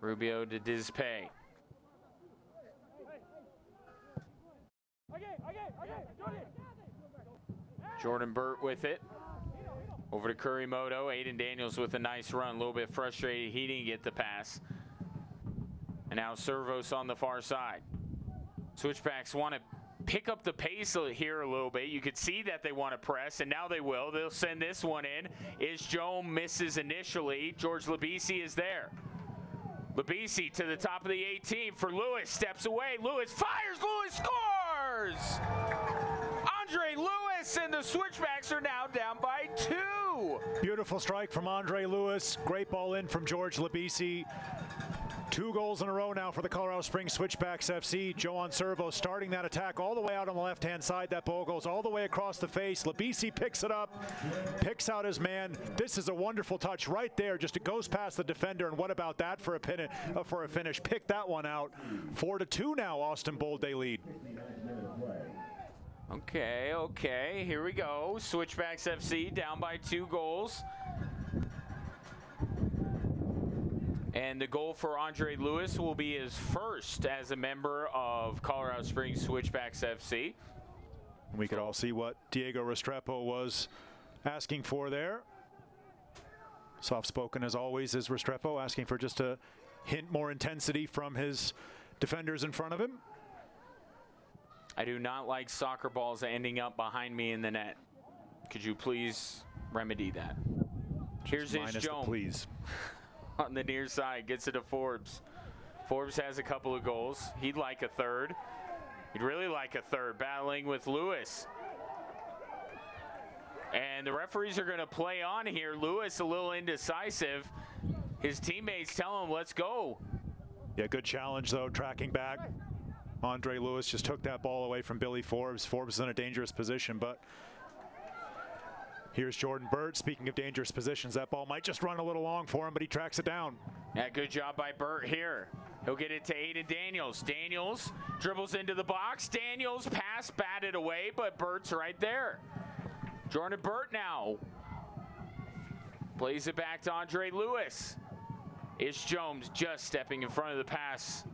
Rubio to Dispay. Jordan Burt with it. Over to Kurimoto. Aiden Daniels with a nice run. A little bit frustrated he didn't get the pass. And now Servos on the far side. Switchbacks want to pick up the pace here a little bit. You could see that they want to press, and now they will. They'll send this one in. Ishjom misses initially. George Labisi is there. Labisi to the top of the 18 for Lewis. Steps away. Lewis fires. Lewis scores! Andre Lewis, and the Switchbacks are now down by 2. Beautiful strike from Andre Lewis. Great ball in from George Labisi. 2 goals in a row now for the Colorado Springs Switchbacks FC. Joan Servo starting that attack all the way out on the left-hand side. That ball goes all the way across the face. Labisi picks it up, picks out his man. This is a wonderful touch right there. Just it goes past the defender, and what about that for a finish? Pick that one out. 4-2 now, Austin Bold, they lead. Okay, here we go. Switchbacks FC down by 2 goals. And the goal for Andre Lewis will be his first as a member of Colorado Springs Switchbacks FC. We could all see what Diego Restrepo was asking for there. Soft-spoken as always is Restrepo, asking for just a hint more intensity from his defenders in front of him. I do not like soccer balls ending up behind me in the net. Could you please remedy that? Here's Ishjom. Please. On the near side, gets it to Forbes. Forbes has a couple of goals. He'd like a third. He'd really like a third, battling with Lewis. And the referees are going to play on here. Lewis a little indecisive. His teammates tell him, let's go. Yeah, good challenge, though, tracking back. Andre Lewis just took that ball away from Billy Forbes. Forbes is in a dangerous position, but here's Jordan Byrd. Speaking of dangerous positions, that ball might just run a little long for him, but he tracks it down. Yeah, good job by Byrd here. He'll get it to Aiden Daniels. Daniels dribbles into the box. Daniels pass batted away, but Byrd's right there. Jordan Byrd now plays it back to Andre Lewis. Ish Jones just stepping in front of the pass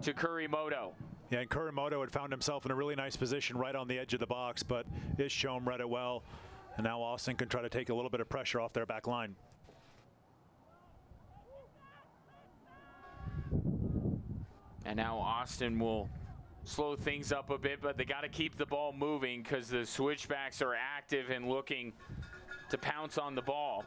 to Kurimoto. Yeah, and Kurimoto had found himself in a really nice position right on the edge of the box, but Ish Jones read it well. And now Austin can try to take a little bit of pressure off their back line. And now Austin will slow things up a bit, but they got to keep the ball moving because the Switchbacks are active and looking to pounce on the ball.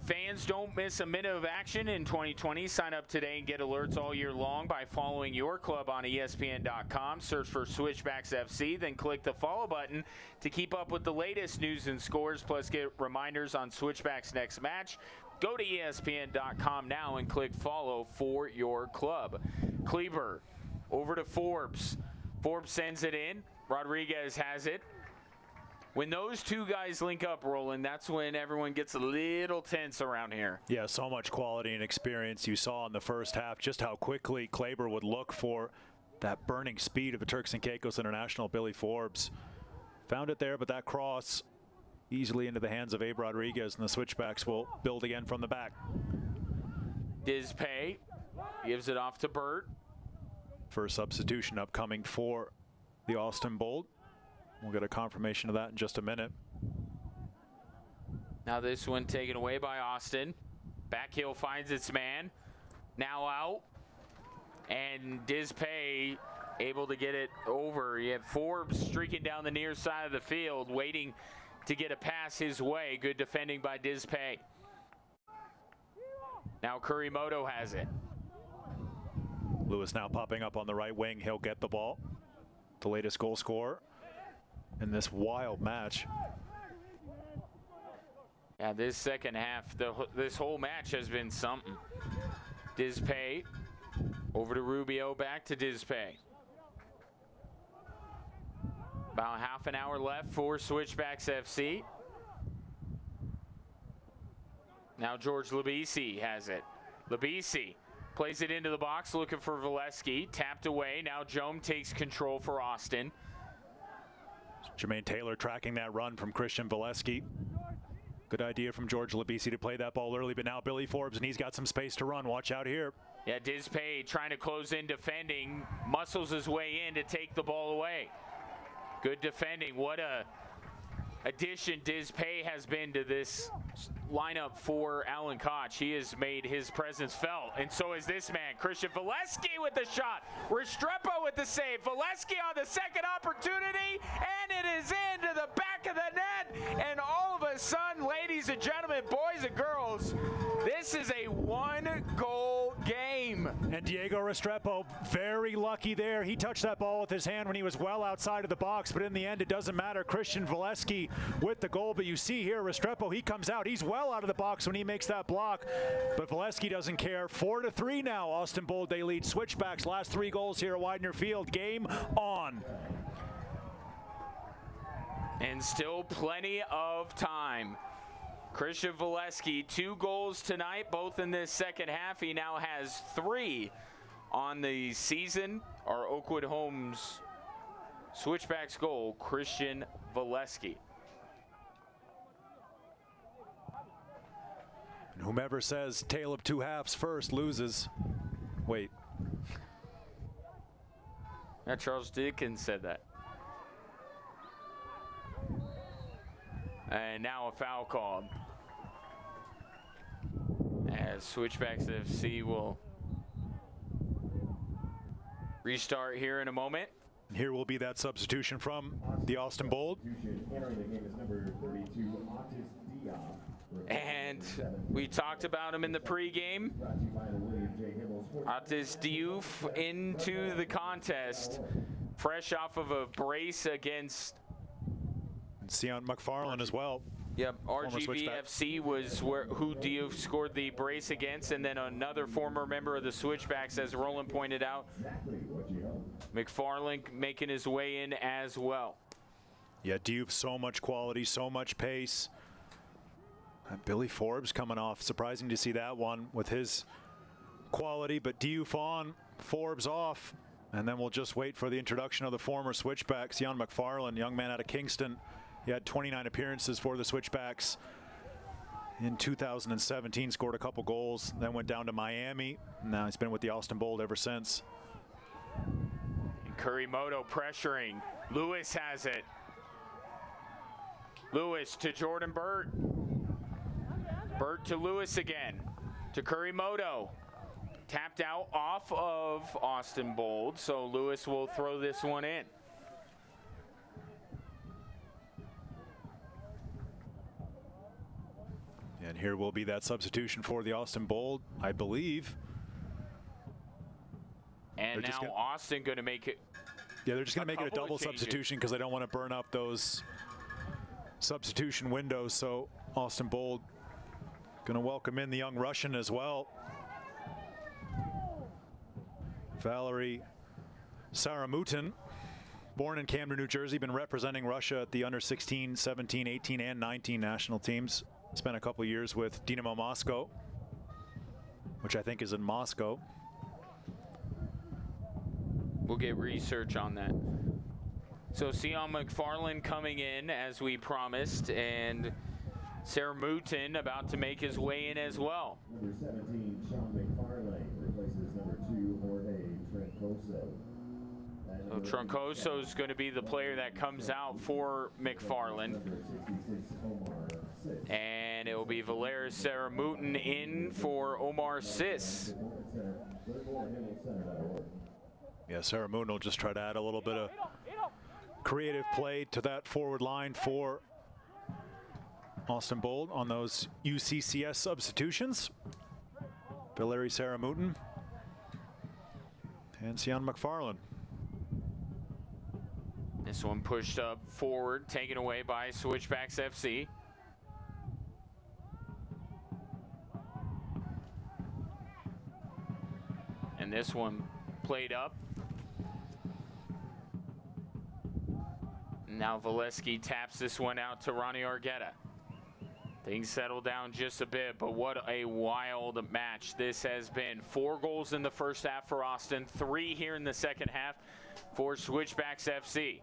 Fans, don't miss a minute of action in 2020. Sign up today and get alerts all year long by following your club on ESPN.com. Search for Switchbacks FC, then click the follow button to keep up with the latest news and scores, plus get reminders on Switchbacks' next match. Go to ESPN.com now and click follow for your club. Kleber over to Forbes. Forbes sends it in. Rodriguez has it. When those two guys link up, Roland, that's when everyone gets a little tense around here. Yeah, so much quality and experience. You saw in the first half just how quickly Kleber would look for that burning speed of the Turks and Caicos international, Billy Forbes. Found it there, but that cross easily into the hands of Abe Rodriguez, and the Switchbacks will build again from the back. Dizpay gives it off to Byrd. First substitution upcoming for the Austin Bold. We'll get a confirmation of that in just a minute. Now this one taken away by Austin. Back heel finds its man. Now out. And Dizpay able to get it over. You have Forbes streaking down the near side of the field, waiting to get a pass his way. Good defending by Dizpay. Now Kurimoto has it. Lewis now popping up on the right wing. He'll get the ball. The latest goal scorer in this wild match. Yeah, this second half, this whole match has been something. Dizpay over to Rubio, back to Dizpay. About half an hour left for Switchbacks FC. Now George Labisi has it. Labisi plays it into the box, looking for Valesky. Tapped away. Now Joam takes control for Austin. Jermaine Taylor tracking that run from Christian Valesky. Good idea from George Labisi to play that ball early, but now Billy Forbes, and he's got some space to run. Watch out here. Yeah, Dizpay trying to close in defending, muscles his way in to take the ball away. Good defending. What a addition Dizpay has been to this lineup for Alan Koch. He has made his presence felt, and so is this man, Christian Valesky with the shot. Restrepo with the save. Valesky on the second opportunity, and it is into the back of the net. And all of a sudden, ladies and gentlemen, boys and girls, this is a one-goal game. And Diego Restrepo, very lucky there. He touched that ball with his hand when he was well outside of the box, but in the end, it doesn't matter. Christian Valesky with the goal, but you see here, Restrepo, he comes out. He's well out of the box when he makes that block, but Valesky doesn't care. 4-3 now, Austin Bold, they lead. Switchbacks, last 3 goals here at Widener Field. Game on. And still plenty of time. Christian Valesky, 2 goals tonight, both in this second half. He now has 3 on the season. Our Oakwood Homes Switchbacks goal, Christian Valesky. And whomever says tale of 2 halves first loses. Wait. Yeah, Charles Dickens said that. And now a foul called. As Switchbacks FC will restart here in a moment. And here will be that substitution from the Austin Bold. And we talked about him in the pregame. Atis Diouf into the contest, fresh off of a brace against Sion McFarland as well. Yep, RGVFC was who Diouf scored the brace against, and then another former member of the Switchbacks, as Roland pointed out. McFarland making his way in as well. Yeah, Diouf, so much quality, so much pace. And Billy Forbes coming off. Surprising to see that one with his quality, but Diouf on, Forbes off. And then we'll just wait for the introduction of the former Switchbacks, Sion McFarland, young man out of Kingston. He had 29 appearances for the Switchbacks in 2017, scored a couple goals, then went down to Miami. Now he's been with the Austin Bold ever since. And Kurimoto pressuring. Lewis has it. Lewis to Jordan Byrd. Byrd to Lewis again. To Kurimoto. Tapped out off of Austin Bold, so Lewis will throw this one in. And here will be that substitution for the Austin Bold, I believe. And now Austin going to make it. Yeah, they're just going to make it a double substitution because they don't want to burn up those substitution windows. So Austin Bold going to welcome in the young Russian as well. Valerie Saramutin, born in Camden, New Jersey, been representing Russia at the under 16, 17, 18, and 19 national teams. Spent a couple years with Dynamo Moscow, which I think is in Moscow. We'll get research on that. So Sion McFarland coming in as we promised, and Saramutin about to make his way in as well. Number 17, Sean McFarlane, replaces number 2, Jorge Troncoso. So Troncoso is going to be the player that comes out for McFarland. And it will be Valeris Saramutin in for Omar Sis. Yeah, Saramutin will just try to add a little bit of creative play to that forward line for Austin Bold on those UCCS substitutions. Valery Saramutin and Sion McFarland. This one pushed up forward, taken away by Switchbacks FC. And this one played up. Now Valesky taps this one out to Ronnie Argueta. Things settle down just a bit, but what a wild match this has been. 4 goals in the first half for Austin, 3 here in the second half for Switchbacks FC.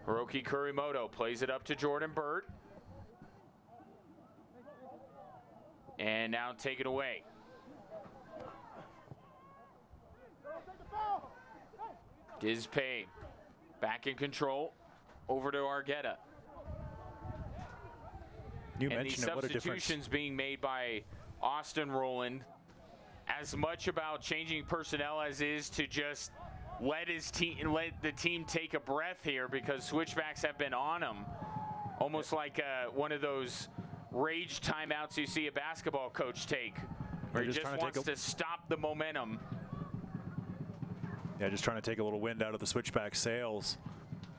Hiroki Kurimoto plays it up to Jordan Byrd. And now take it away. Dizpay back in control, over to Argueta. You and mentioned these it, what a difference. Substitutions being made by Austin Rowland, as much about changing personnel as is to just let the team take a breath here, because Switchbacks have been on them, almost like one of those rage timeouts you see a basketball coach take, where he just wants to stop the momentum. Yeah, just trying to take a little wind out of the Switchback sails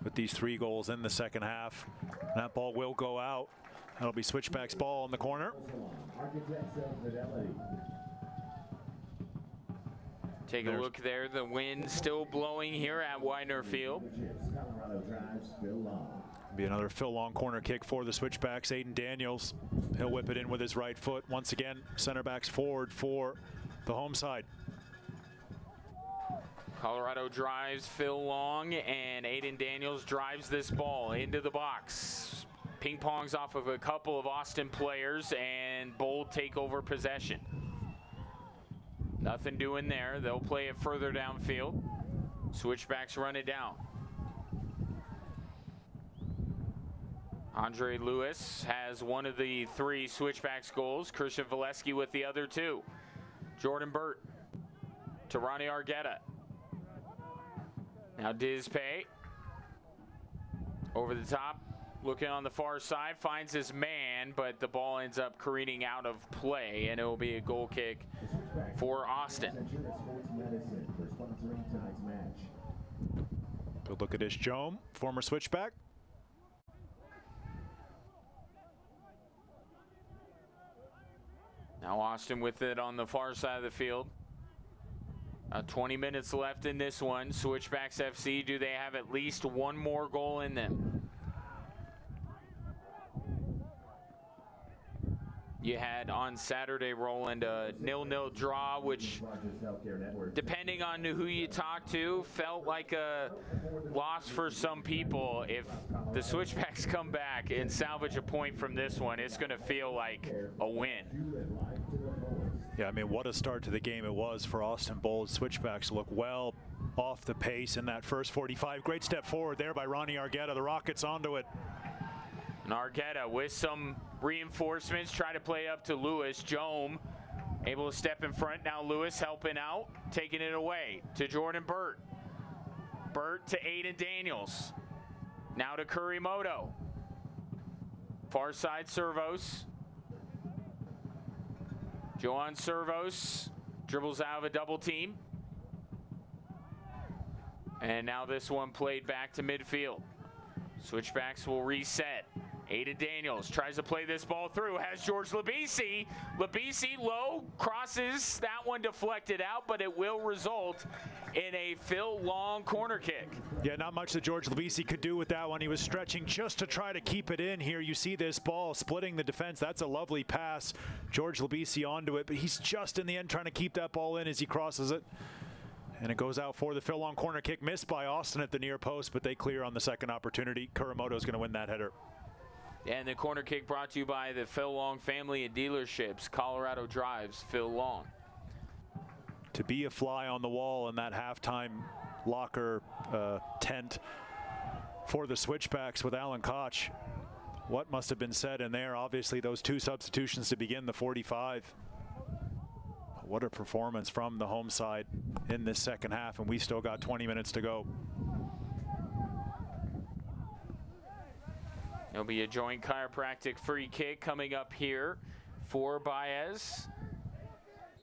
with these 3 goals in the second half. That ball will go out. That'll be Switchback's ball in the corner. Take a look there. The wind still blowing here at Widener Field. Be another Phil Long corner kick for the Switchbacks. Aiden Daniels, he'll whip it in with his right foot. Once again, center backs forward for the home side. Colorado drives Phil Long, and Aiden Daniels drives this ball into the box. Ping pongs off of a couple of Austin players, and Bold take over possession. Nothing doing there. They'll play it further downfield. Switchbacks run it down. Andre Lewis has one of the 3 Switchbacks goals. Christian Valesky with the other 2. Jordan Burt to Ronnie Argueta. Now Dizpay over the top, looking on the far side, finds his man, but the ball ends up careening out of play, and it will be a goal kick for Austin. Good look at Ish Jome, former Switchback. Now Austin with it on the far side of the field. 20 minutes left in this one. Switchbacks FC, do they have at least one more goal in them? You had on Saturday, Roland, a 0-0 draw, which, depending on who you talk to, felt like a loss for some people. If the Switchbacks come back and salvage a point from this one, it's going to feel like a win. Yeah, I mean, what a start to the game it was for Austin Bold. Switchbacks look well off the pace in that first 45. Great step forward there by Ronnie Argueta. The Rockets onto it. And Argueta with some reinforcements, try to play up to Lewis. Jome able to step in front. Now Lewis helping out, taking it away to Jordan Byrd. Byrd to Aiden Daniels. Now to Kurimoto. Far side Servos. Johan Servos dribbles out of a double team. And now this one played back to midfield. Switchbacks will reset. Aiden Daniels tries to play this ball through, has George Labisi. Labisi low, crosses, that one deflected out, but it will result in a Phil Long corner kick. Yeah, not much that George Labisi could do with that one. He was stretching just to try to keep it in here. You see this ball splitting the defense. That's a lovely pass. George Labisi onto it, but he's just in the end trying to keep that ball in as he crosses it. And it goes out for the Phil Long corner kick, missed by Austin at the near post, but they clear on the second opportunity. Kurimoto's going to win that header. And the corner kick brought to you by the Phil Long family of dealerships. Colorado Drives, Phil Long. To be a fly on the wall in that halftime locker tent for the Switchbacks with Alan Koch. What must have been said in there? Obviously, those two substitutions to begin the 45. What a performance from the home side in this second half, and we still got 20 minutes to go. There'll be a joint chiropractic free kick coming up here for Baez.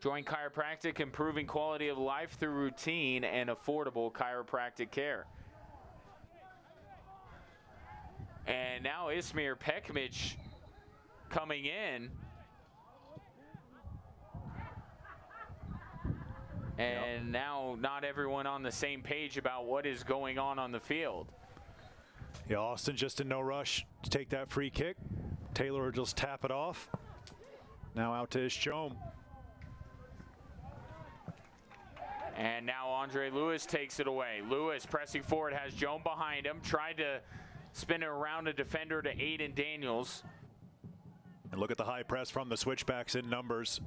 Joint chiropractic, improving quality of life through routine and affordable chiropractic care. And now Ismir Pekmic coming in. And now not everyone on the same page about what is going on the field. Yeah, Austin just in no rush to take that free kick. Taylor will just tap it off. Now out to Ishchome. And now Andre Lewis takes it away. Lewis pressing forward, has Joan behind him. Tried to spin it around a defender to Aiden Daniels. And look at the high press from the Switchbacks in numbers.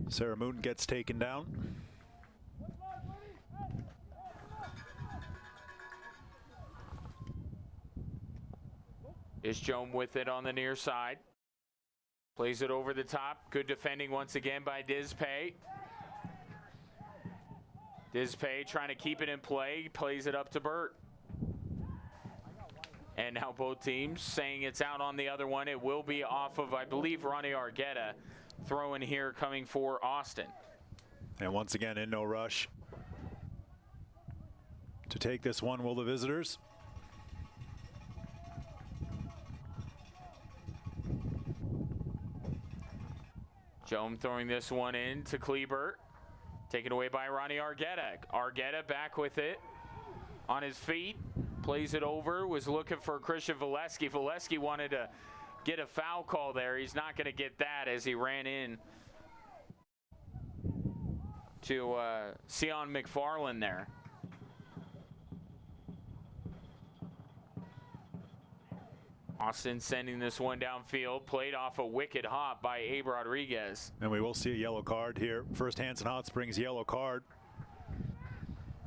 Sarah Moon gets taken down. Ishchome with it on the near side. Plays it over the top. Good defending once again by Dizpay. Dizpay trying to keep it in play. Plays it up to Burt. And now both teams saying it's out on the other one. It will be off of, I believe, Ronnie Argueta. Throw in here coming for Austin. And once again, in no rush to take this one, will the visitors. Joan throwing this one in to Kleber. Taken away by Ronnie Argueta. Argueta back with it. On his feet. Plays it over. Was looking for Christian Valesky. Valesky wanted to get a foul call there. He's not going to get that as he ran in to Sion McFarland there. Austin sending this one downfield, played off a wicked hop by Abe Rodriguez. And we will see a yellow card here. First Hanson Hot Springs yellow card.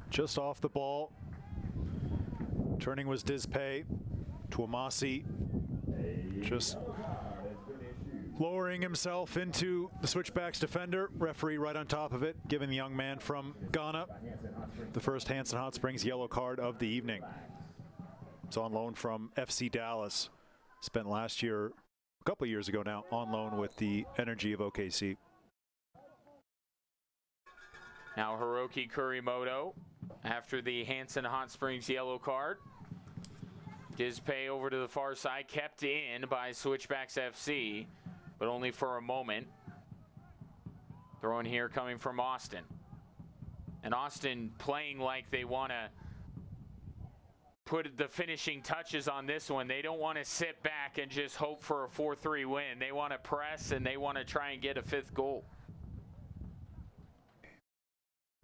Just off the ball. Turning was Dizpay. Tuamasi just lowering himself into the Switchbacks defender. Referee right on top of it, giving the young man from Ghana the first Hanson Hot Springs yellow card of the evening. It's on loan from FC Dallas. Spent last year, a couple of years ago now, on loan with the Energy of OKC. Now Hiroki Kurimoto after the Hanson Hot Springs yellow card. Dizpay over to the far side, kept in by Switchbacks FC, but only for a moment. Throw in here coming from Austin. And Austin playing like they want to put the finishing touches on this one. They don't want to sit back and just hope for a 4-3 win. They want to press, and they want to try and get a 5th goal.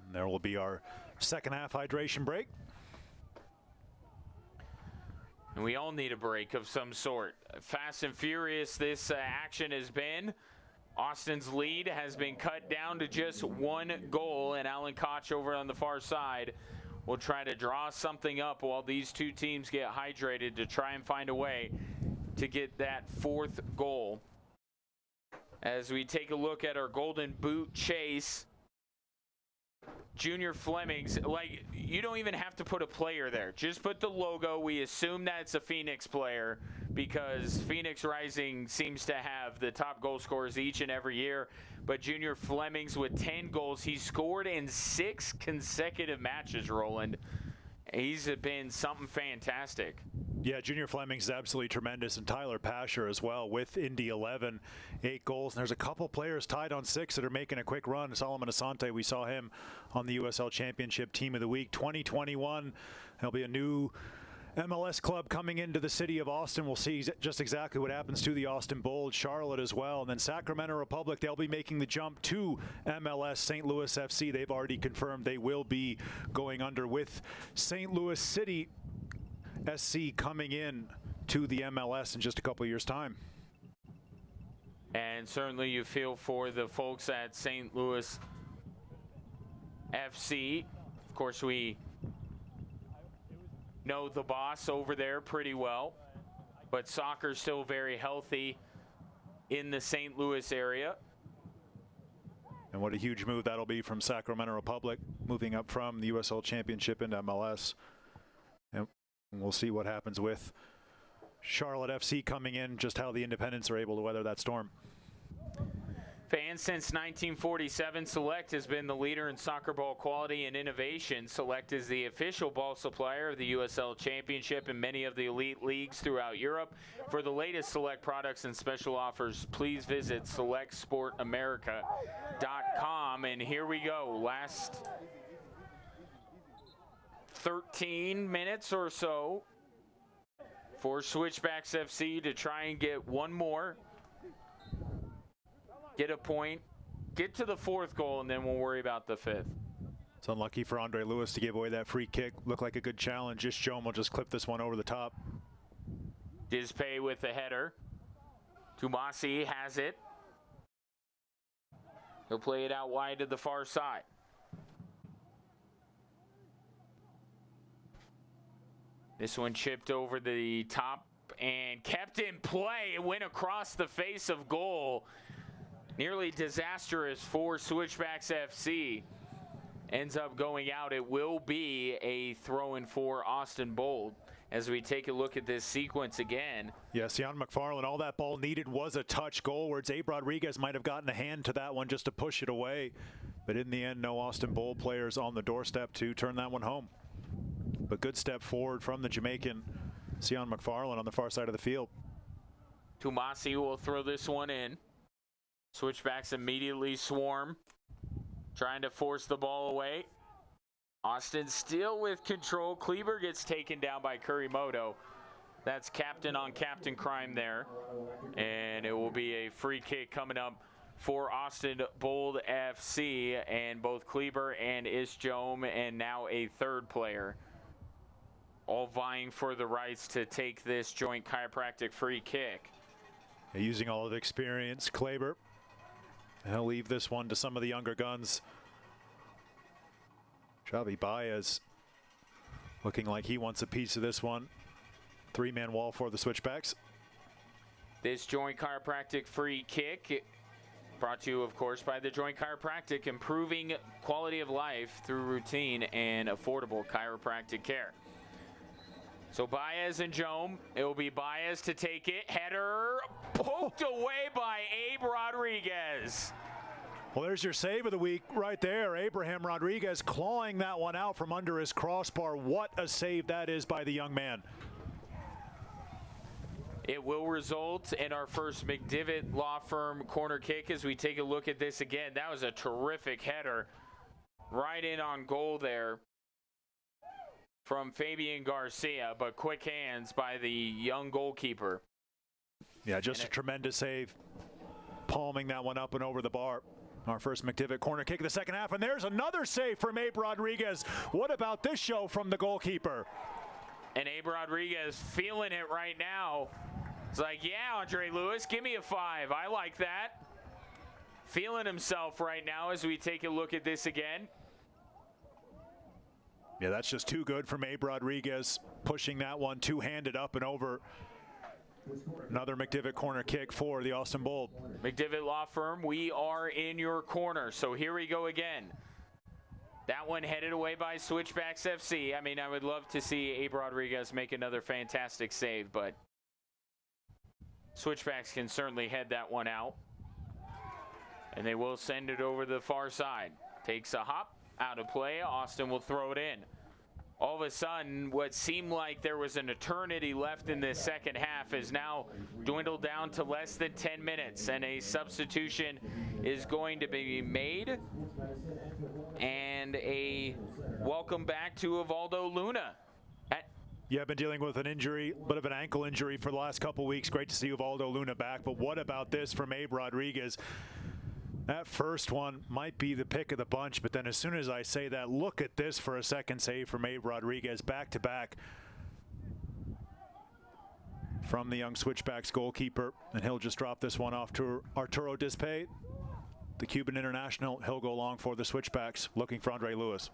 And there will be our second half hydration break. And we all need a break of some sort. Fast and furious this action has been. Austin's lead has been cut down to just 1 goal, and Alan Koch over on the far side will try to draw something up while these two teams get hydrated to try and find a way to get that 4th goal. As we take a look at our Golden Boot chase, Junior Flemings, like, you don't even have to put a player there. Just put the logo. We assume that's a Phoenix player because Phoenix Rising seems to have the top goal scorers each and every year. But Junior Flemings with 10 goals. He scored in 6 consecutive matches, Roland. He's been something fantastic. Yeah, Junior Fleming's absolutely tremendous, and Tyler Pasher as well with Indy 11, 8 goals. And there's a couple players tied on 6 that are making a quick run. Solomon Asante, we saw him on the USL Championship Team of the Week 2021. There'll be a new MLS club coming into the city of Austin. We'll see just exactly what happens to the Austin Bold, Charlotte as well. And then Sacramento Republic, they'll be making the jump to MLS. St. Louis FC, they've already confirmed they will be going under with St. Louis City SC coming in to the MLS in just a couple of years' time. And certainly you feel for the folks at St. Louis FC. Of course, we know the boss over there pretty well, but soccer's still very healthy in the St. Louis area. And what a huge move that'll be from Sacramento Republic, moving up from the USL Championship into MLS. And we'll see what happens with Charlotte FC coming in, just how the Independents are able to weather that storm. Fans since 1947, Select has been the leader in soccer ball quality and innovation. Select is the official ball supplier of the USL Championship and many of the elite leagues throughout Europe. For the latest Select products and special offers, please visit selectsportamerica.com. And here we go. Last 13 minutes or so for Switchbacks FC to try and get one more. Get a point, get to the 4th goal, and then we'll worry about the 5th. It's unlucky for Andre Lewis to give away that free kick. Looked like a good challenge. Just Joan will just clip this one over the top. Dispay with the header. Tumasi has it. He'll play it out wide to the far side. This one chipped over the top and kept in play. It went across the face of goal. Nearly disastrous for Switchbacks FC. Ends up going out. It will be a throw-in for Austin Bold as we take a look at this sequence again. Yes, Jan McFarland, all that ball needed was a touch goalwards. Abe Rodriguez might have gotten a hand to that one just to push it away. But in the end, no Austin Bold players on the doorstep to turn that one home. But good step forward from the Jamaican, Sion McFarland, on the far side of the field. Tumasi will throw this one in. Switchbacks immediately swarm, trying to force the ball away. Austin still with control. Kleber gets taken down by Kurimoto. That's captain on captain crime there. And it will be a free kick coming up for Austin Bold FC. And both Kleber and Isjome, and now a 3rd player, all vying for the rights to take this joint chiropractic free kick. Using all of the experience, Kleber. He'll leave this one to some of the younger guns. Javi Baez looking like he wants a piece of this one. 3-man wall for the Switchbacks. This joint chiropractic free kick brought to you, of course, by the Joint Chiropractic, improving quality of life through routine and affordable chiropractic care. So Baez and Jome, it will be Baez to take it. Header poked away by Abe Rodriguez. Well, there's your save of the week right there. Abraham Rodriguez clawing that one out from under his crossbar. What a save that is by the young man. It will result in our first McDivitt Law Firm corner kick as we take a look at this again. That was a terrific header right in on goal there from Fabian Garcia, but quick hands by the young goalkeeper. Yeah, just a tremendous save. Palming that one up and over the bar. Our first McDivitt corner kick of the second half, and there's another save from Abe Rodriguez. What about this show from the goalkeeper? And Abe Rodriguez feeling it right now. It's like, yeah, Andre Lewis, give me a 5. I like that. Feeling himself right now as we take a look at this again. Yeah, that's just too good from Abe Rodriguez, pushing that one two-handed up and over. Another McDivitt corner kick for the Austin Bold. McDivitt Law Firm, we are in your corner. So here we go again. That one headed away by Switchbacks FC. I mean, I would love to see Abe Rodriguez make another fantastic save, but Switchbacks can certainly head that one out. And they will send it over the far side. Takes a hop, out of play. Austin will throw it in. All of a sudden, what seemed like there was an eternity left in this second half is now dwindled down to less than 10 minutes, and a substitution is going to be made. And a welcome back to Evaldo Luna. Yeah, been dealing with an injury, a bit of an ankle injury for the last couple weeks. Great to see Evaldo Luna back, but what about this from Abe Rodriguez? That first one might be the pick of the bunch, but then as soon as I say that, look at this for a second save from Abe Rodriguez, back-to-back from the young Switchbacks goalkeeper, and he'll just drop this one off to Arturo Dispay, the Cuban international. He'll go long for the Switchbacks, looking for Andre Lewis.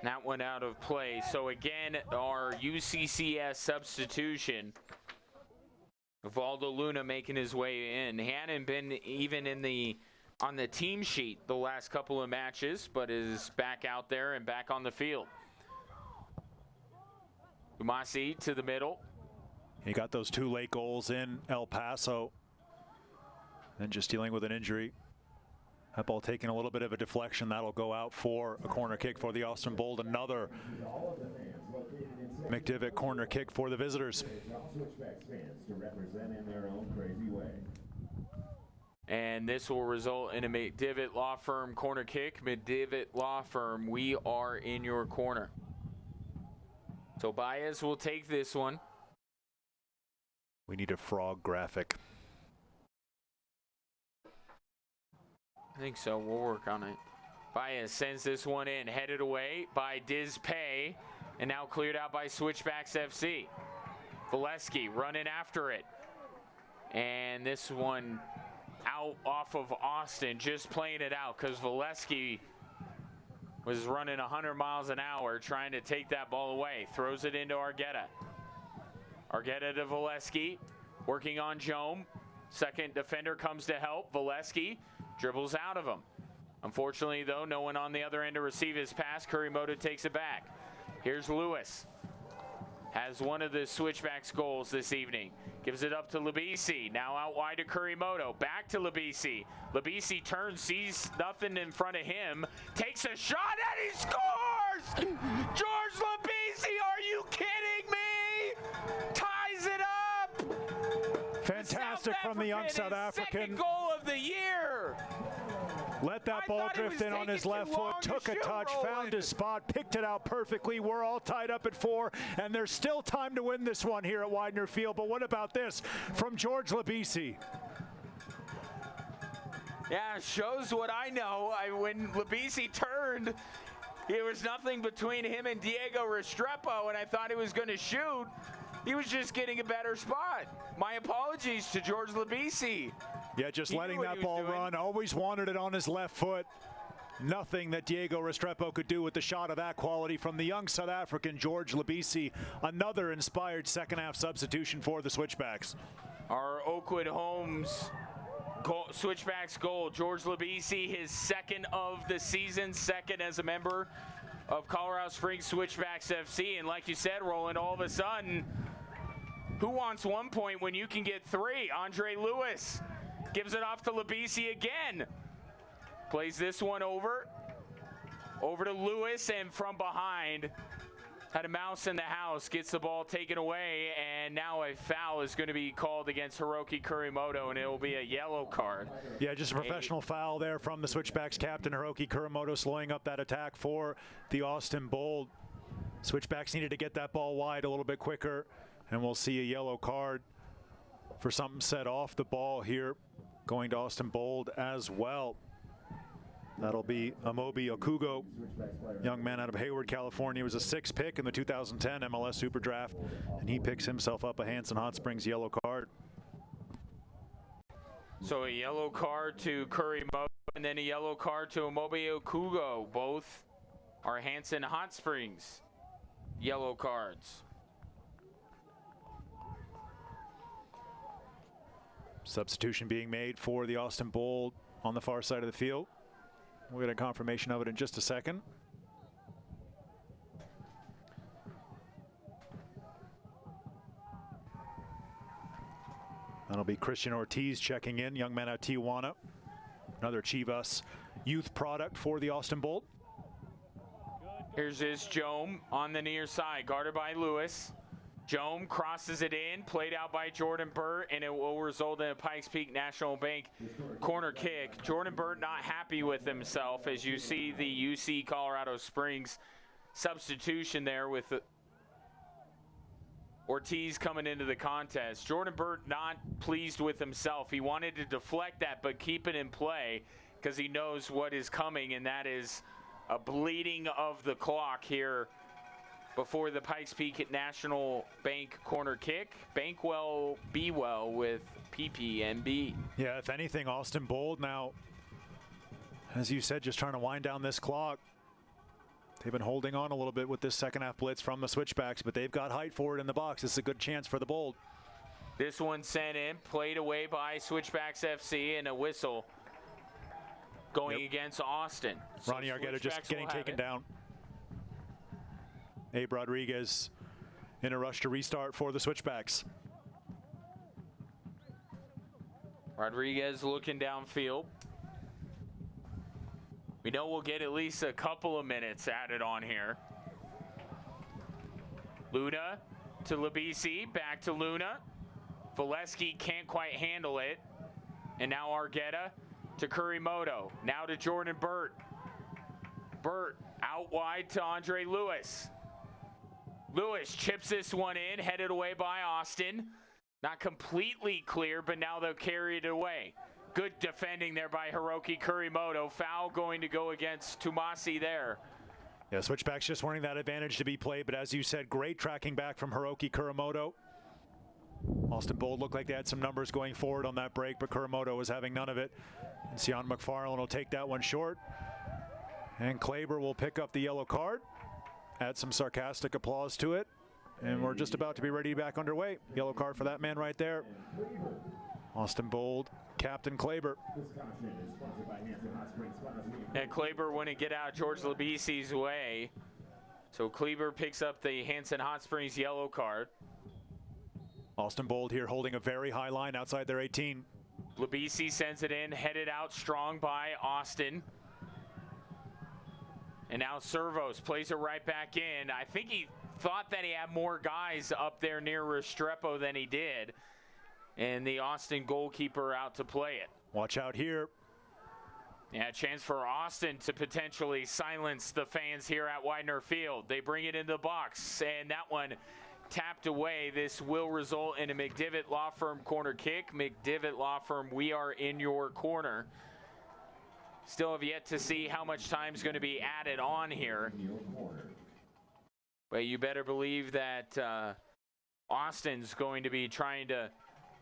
That one out of play. So again, our UCCS substitution. Evaldo Luna making his way in. He hadn't been even on the team sheet the last couple of matches, but is back out there and back on the field. Umasi to the middle. He got those 2 late goals in El Paso, and just dealing with an injury. That ball taking a little bit of a deflection. That'll go out for a corner kick for the Austin Bold. Another McDivitt corner kick for the visitors. And this will result in a McDivitt Law Firm corner kick. McDivitt Law Firm, we are in your corner. So Baez will take this one. We need a frog graphic. I think so. We'll work on it. Baez sends this one in, headed away by Dispay, and now cleared out by Switchbacks FC. Valesky running after it. And this one out off of Austin, just playing it out because Valesky was running 100 miles an hour trying to take that ball away. Throws it into Argueta. Argueta to Valesky, working on Jome. Second defender comes to help. Valesky dribbles out of him. Unfortunately, though, no one on the other end to receive his pass. Kurimoto takes it back. Here's Lewis. Has one of the Switchbacks goals this evening. Gives it up to Labisi. Now out wide to Kurimoto. Back to Labisi. Labisi turns, sees nothing in front of him. Takes a shot and he scores! George Labisi, are you kidding me? Ties it up! Fantastic from the young South African. Second goal of the year. Let that ball drift in on his left foot, took a touch, found his spot, picked it out perfectly. We're all tied up at 4, and there's still time to win this one here at Widener Field. But what about this from George Labisi? Yeah, shows what I know. When Labisi turned, there was nothing between him and Diego Restrepo, and I thought he was going to shoot. He was just getting a better spot. My apologies to George Labisi. Yeah, just letting that ball run. Always wanted it on his left foot. Nothing that Diego Restrepo could do with the shot of that quality from the young South African George Labisi. Another inspired second half substitution for the Switchbacks. Our Oakwood Homes Switchbacks goal. George Labisi, his second of the season, second as a member of Colorado Springs Switchbacks FC. And like you said, Roland, all of a sudden, who wants 1 point when you can get 3? Andre Lewis gives it off to Labisi again. Plays this one over to Lewis, and from behind, had a mouse in the house, gets the ball taken away, and now a foul is going to be called against Hiroki Kurimoto, and it will be a yellow card. Yeah, just a professional foul there from the Switchbacks captain, Hiroki Kurimoto, slowing up that attack for the Austin Bold. Switchbacks needed to get that ball wide a little bit quicker, and we'll see a yellow card for something set off the ball here, going to Austin Bold as well. That'll be Amobi Okugo, young man out of Hayward, California. He was a 6th pick in the 2010 MLS Super Draft, and he picks himself up a Hanson Hot Springs yellow card. So a yellow card to Curry Mo, and then a yellow card to Amobi Okugo. Both are Hanson Hot Springs yellow cards. Substitution being made for the Austin Bold on the far side of the field. We'll get a confirmation of it in just a second. That'll be Christian Ortiz checking in, young man out of Tijuana. Another Chivas youth product for the Austin Bold. Here's his Jome on the near side, guarded by Lewis. Jome crosses it in, played out by Jordan Byrd, and it will result in a Pikes Peak National Bank corner kick. Jordan Byrd not happy with himself, as you see the UC Colorado Springs substitution there with Ortiz coming into the contest. Jordan Byrd not pleased with himself. He wanted to deflect that, but keep it in play because he knows what is coming, and that is a bleeding of the clock here before the Pikes Peak National Bank corner kick. Bank well, be well with PPNB. Yeah, if anything, Austin Bold now, as you said, just trying to wind down this clock. They've been holding on a little bit with this second half blitz from the Switchbacks, but they've got height for it in the box. This is a good chance for the Bold. This one sent in, played away by Switchbacks FC, and a whistle going against Austin. Ronnie Argueta just getting taken down. Abe Rodriguez in a rush to restart for the Switchbacks. Rodriguez looking downfield. We know we'll get at least a couple of minutes added on here. Luna to Labisi, back to Luna. Valesky can't quite handle it. And now Argueta to Kurimoto. Now to Jordan Byrd. Byrd out wide to Andre Lewis. Lewis chips this one in, headed away by Austin. Not completely clear, but now they'll carry it away. Good defending there by Hiroki Kurimoto. Foul going to go against Tumasi there. Yeah, Switchbacks just wanting that advantage to be played, but as you said, great tracking back from Hiroki Kurimoto. Austin Bold looked like they had some numbers going forward on that break, but Kurimoto was having none of it. And Sion McFarland will take that one short. And Kleber will pick up the yellow card. Add some sarcastic applause to it. And we're just about to be ready back underway. Yellow card for that man right there. Austin Bold, Captain Kleber. And Kleber wouldn't get out George Labisi's way. So Kleber picks up the Hanson Hot Springs yellow card. Austin Bold here holding a very high line outside their 18. Labisi sends it in, headed out strong by Austin. And now Servos plays it right back in. I think he thought that he had more guys up there near Restrepo than he did. And the Austin goalkeeper out to play it. Watch out here. Yeah, chance for Austin to potentially silence the fans here at Widener Field. They bring it into the box, and that one tapped away. This will result in a McDivitt Law Firm corner kick. McDivitt Law Firm, we are in your corner. Still have yet to see how much time is going to be added on here. But you better believe that Austin's going to be trying to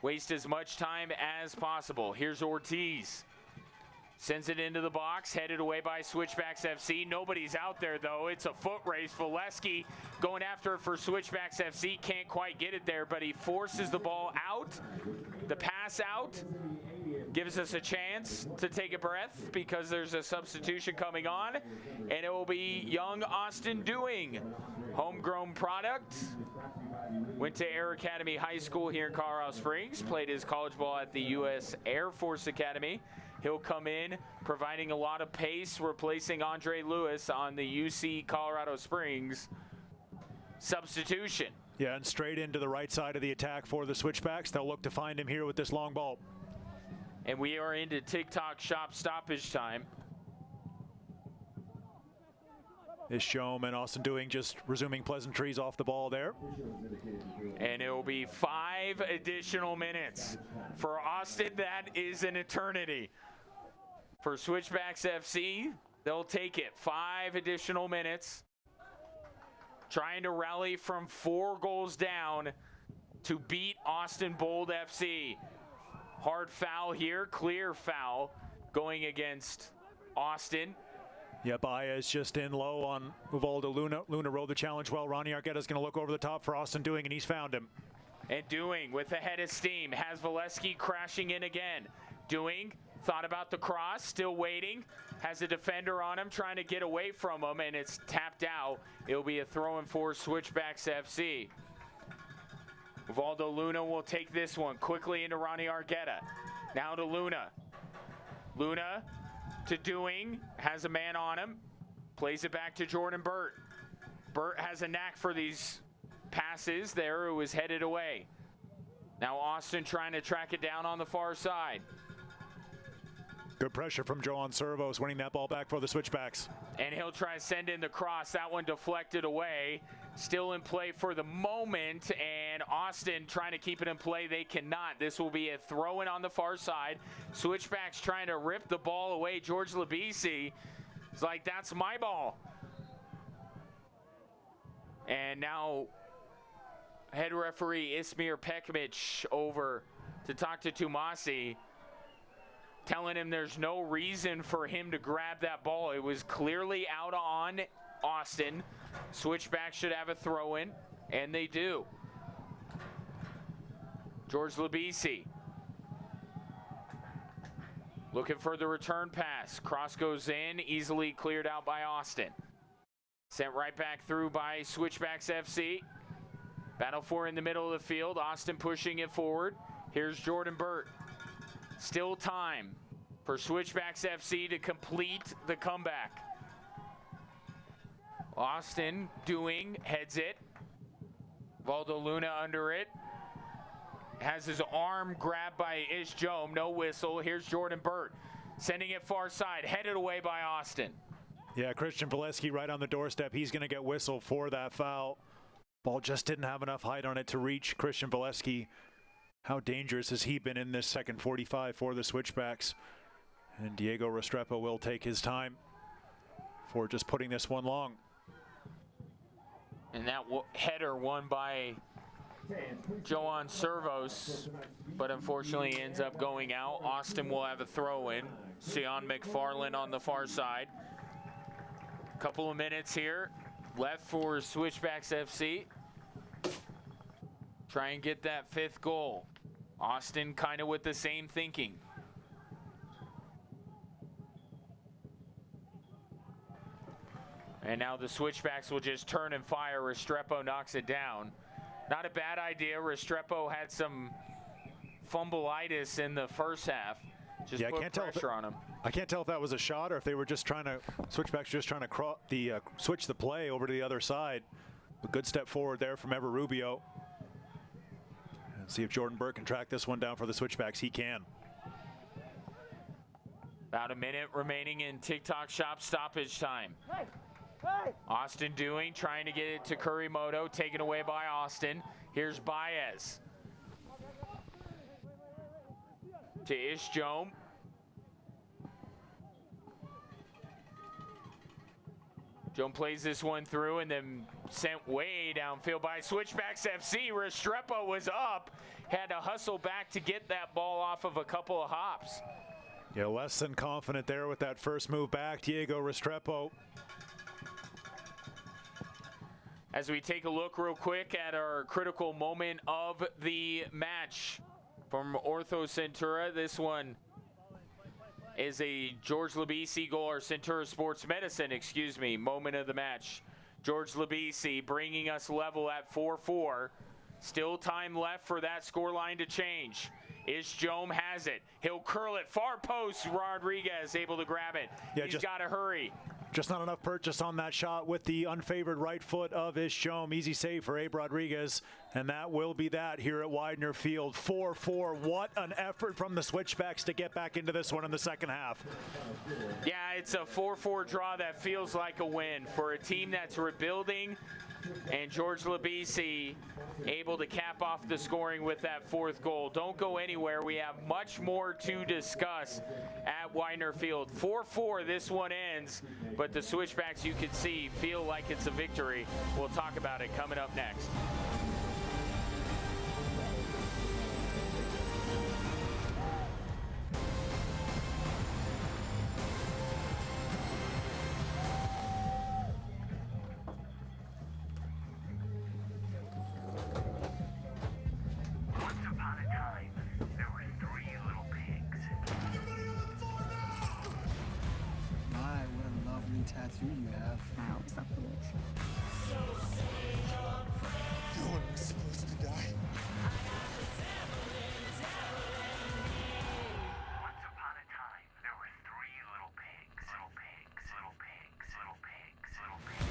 waste as much time as possible. Here's Ortiz. Sends it into the box, headed away by Switchbacks FC. Nobody's out there, though. It's a foot race. Valesky going after it for Switchbacks FC. Can't quite get it there, but he forces the ball out. The pass out gives us a chance to take a breath because there's a substitution coming on, and it will be young Austin Doing. Homegrown product. Went to Air Academy High School here in Colorado Springs. Played his college ball at the U.S. Air Force Academy. He'll come in, providing a lot of pace, replacing Andre Lewis on the UC Colorado Springs substitution. Yeah, and straight into the right side of the attack for the Switchbacks. They'll look to find him here with this long ball. And we are into TikTok shop stoppage time. Ishjome and Austin Doing just resuming pleasantries off the ball there. And it will be 5 additional minutes. For Austin, that is an eternity. For Switchbacks FC, they'll take it. 5 additional minutes. Trying to rally from 4 goals down to beat Austin Bold FC. Hard foul here, clear foul going against Austin. Yeah, Baez just in low on Uvaldo Luna. Luna rode the challenge well. Ronnie Argueta's going to look over the top for Austin Doing, and he's found him. And Doing with a head of steam has Valesky crashing in again. Doing thought about the cross, still waiting. Has a defender on him trying to get away from him, and it's tapped out. It'll be a throw-in for Switchbacks FC. Uvaldo Luna will take this one quickly into Ronnie Argueta. Now to Luna. Luna to Doing, has a man on him, plays it back to Jordan Byrd. Byrd has a knack for these passes there. It was headed away. Now Austin trying to track it down on the far side. Good pressure from Joan Servos, winning that ball back for the Switchbacks. And he'll try to send in the cross. That one deflected away. Still in play for the moment, and Austin trying to keep it in play. They cannot. This will be a throw-in on the far side. Switchbacks trying to rip the ball away. George Labisi is like, that's my ball. And now head referee Ismir Pekmic over to talk to Tumasi, telling him there's no reason for him to grab that ball. It was clearly out on Austin. Switchback should have a throw-in, and they do. George Labisi looking for the return pass. Cross goes in, easily cleared out by Austin. Sent right back through by Switchbacks FC. Battle for in the middle of the field. Austin pushing it forward. Here's Jordan Byrd. Still time for Switchbacks FC to complete the comeback. Austin Doing, heads it. Valdo Luna under it. Has his arm grabbed by Ishjome, no whistle. Here's Jordan Byrd, sending it far side, headed away by Austin. Yeah, Christian Valesky right on the doorstep. He's going to get whistled for that foul. Ball just didn't have enough height on it to reach Christian Valesky. How dangerous has he been in this second 45 for the Switchbacks? And Diego Restrepo will take his time for just putting this one long. And that header won by Joan Servos, but unfortunately ends up going out. Austin will have a throw-in. Sion McFarland on the far side. Couple of minutes here left for Switchbacks FC. Try and get that 5th goal. Austin kind of with the same thinking. And now the Switchbacks will just turn and fire. Restrepo knocks it down. Not a bad idea. Restrepo had some fumbleitis in the first half. Just put pressure on him. I can't tell if that was a shot or if they were just trying to, Switchbacks just trying to switch the play over to the other side. A good step forward there from Ever Rubio. And see if Jordan Burke can track this one down for the Switchbacks. He can. About a minute remaining in TikTok shop stoppage time. Austin Doing, trying to get it to Kurimoto, taken away by Austin. Here's Baez. To Ishjome. Jome plays this one through and then sent way downfield by Switchbacks FC. Restrepo was up, had to hustle back to get that ball off of a couple of hops. Yeah, less than confident there with that first move back, Diego Restrepo. As we take a look real quick at our critical moment of the match from Ortho Centura. This one is a George Labisi goal, or Centura Sports Medicine, excuse me, moment of the match. George Labisi bringing us level at 4-4. Still time left for that scoreline to change. Ishjome has it. He'll curl it. Far post. Rodriguez able to grab it. Yeah, He's got to hurry. Just not enough purchase on that shot with the unfavored right foot of Ishjome. Easy save for Abe Rodriguez, and that will be that here at Widener Field. 4-4. What an effort from the Switchbacks to get back into this one in the second half. Yeah, it's a 4-4 draw that feels like a win for a team that's rebuilding, and George Labisi able to cap off the scoring with that fourth goal. Don't go anywhere. We have much more to discuss at Widener Field. 4-4, this one ends, but the Switchbacks, you can see, feel like it's a victory. We'll talk about it coming up next. Tattoo you have. Wow, stop the wish. No one was supposed to die. Once upon a time, there were three little pigs. Little pigs, little pigs, little pigs, little pigs.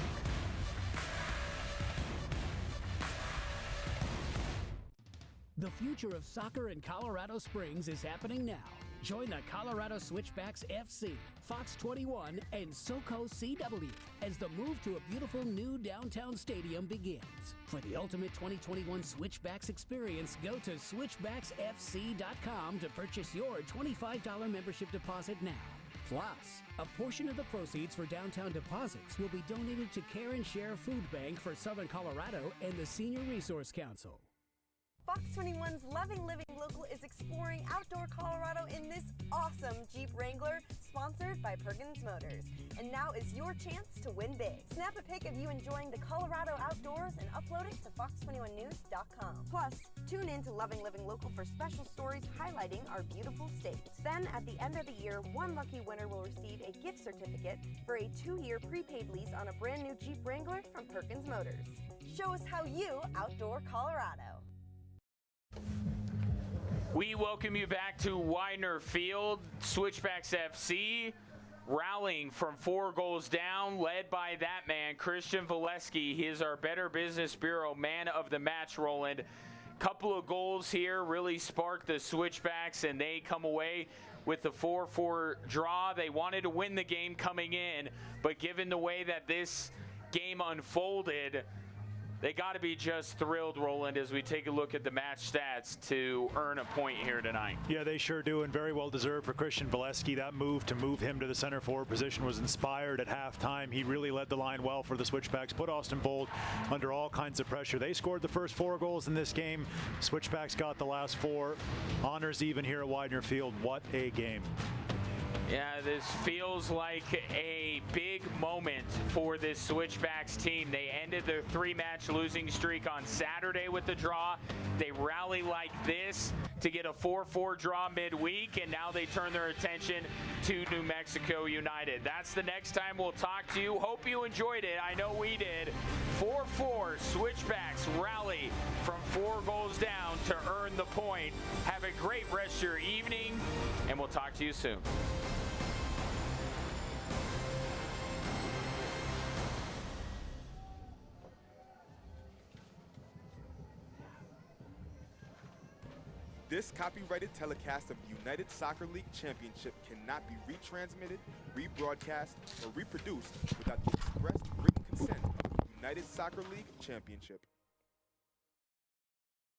The future of soccer in Colorado Springs is happening now. Join the Colorado Switchbacks FC, Fox 21, and SoCo CW as the move to a beautiful new downtown stadium begins. For the ultimate 2021 Switchbacks experience, go to switchbacksfc.com to purchase your $25 membership deposit now. Plus, a portion of the proceeds for downtown deposits will be donated to Care and Share Food Bank for Southern Colorado and the Senior Resource Council. Fox 21's Loving Living Local is exploring outdoor Colorado in this awesome Jeep Wrangler, sponsored by Perkins Motors. And now is your chance to win big. Snap a pic of you enjoying the Colorado outdoors and upload it to fox21news.com. Plus, tune in to Loving Living Local for special stories highlighting our beautiful state. Then, at the end of the year, one lucky winner will receive a gift certificate for a 2-year prepaid lease on a brand new Jeep Wrangler from Perkins Motors. Show us how you outdoor Colorado. We welcome you back to Widener Field. Switchbacks FC rallying from 4 goals down, led by that man, Christian Valesky. He is our Better Business Bureau man of the match, Roland. Couple of goals here really sparked the Switchbacks, and they come away with the 4-4 draw. They wanted to win the game coming in, but given the way that this game unfolded, they got to be just thrilled, Roland, as we take a look at the match stats to earn a point here tonight. Yeah, they sure do, and very well deserved for Christian Valesky. That move to move him to the center forward position was inspired at halftime. He really led the line well for the Switchbacks, put Austin Bold under all kinds of pressure. They scored the first 4 goals in this game. Switchbacks got the last 4. Honors even here at Widener Field. What a game. Yeah, this feels like a big moment for this Switchbacks team. They ended their 3-match losing streak on Saturday with the draw. They rally like this to get a 4-4 draw midweek, and now they turn their attention to New Mexico United. That's the next time we'll talk to you. Hope you enjoyed it. I know we did. 4-4 Switchbacks rally from 4 goals down to earn the point. Have a great rest of your evening, and we'll talk to you soon. This copyrighted telecast of the United Soccer League Championship cannot be retransmitted, rebroadcast, or reproduced without the express written consent of the United Soccer League Championship.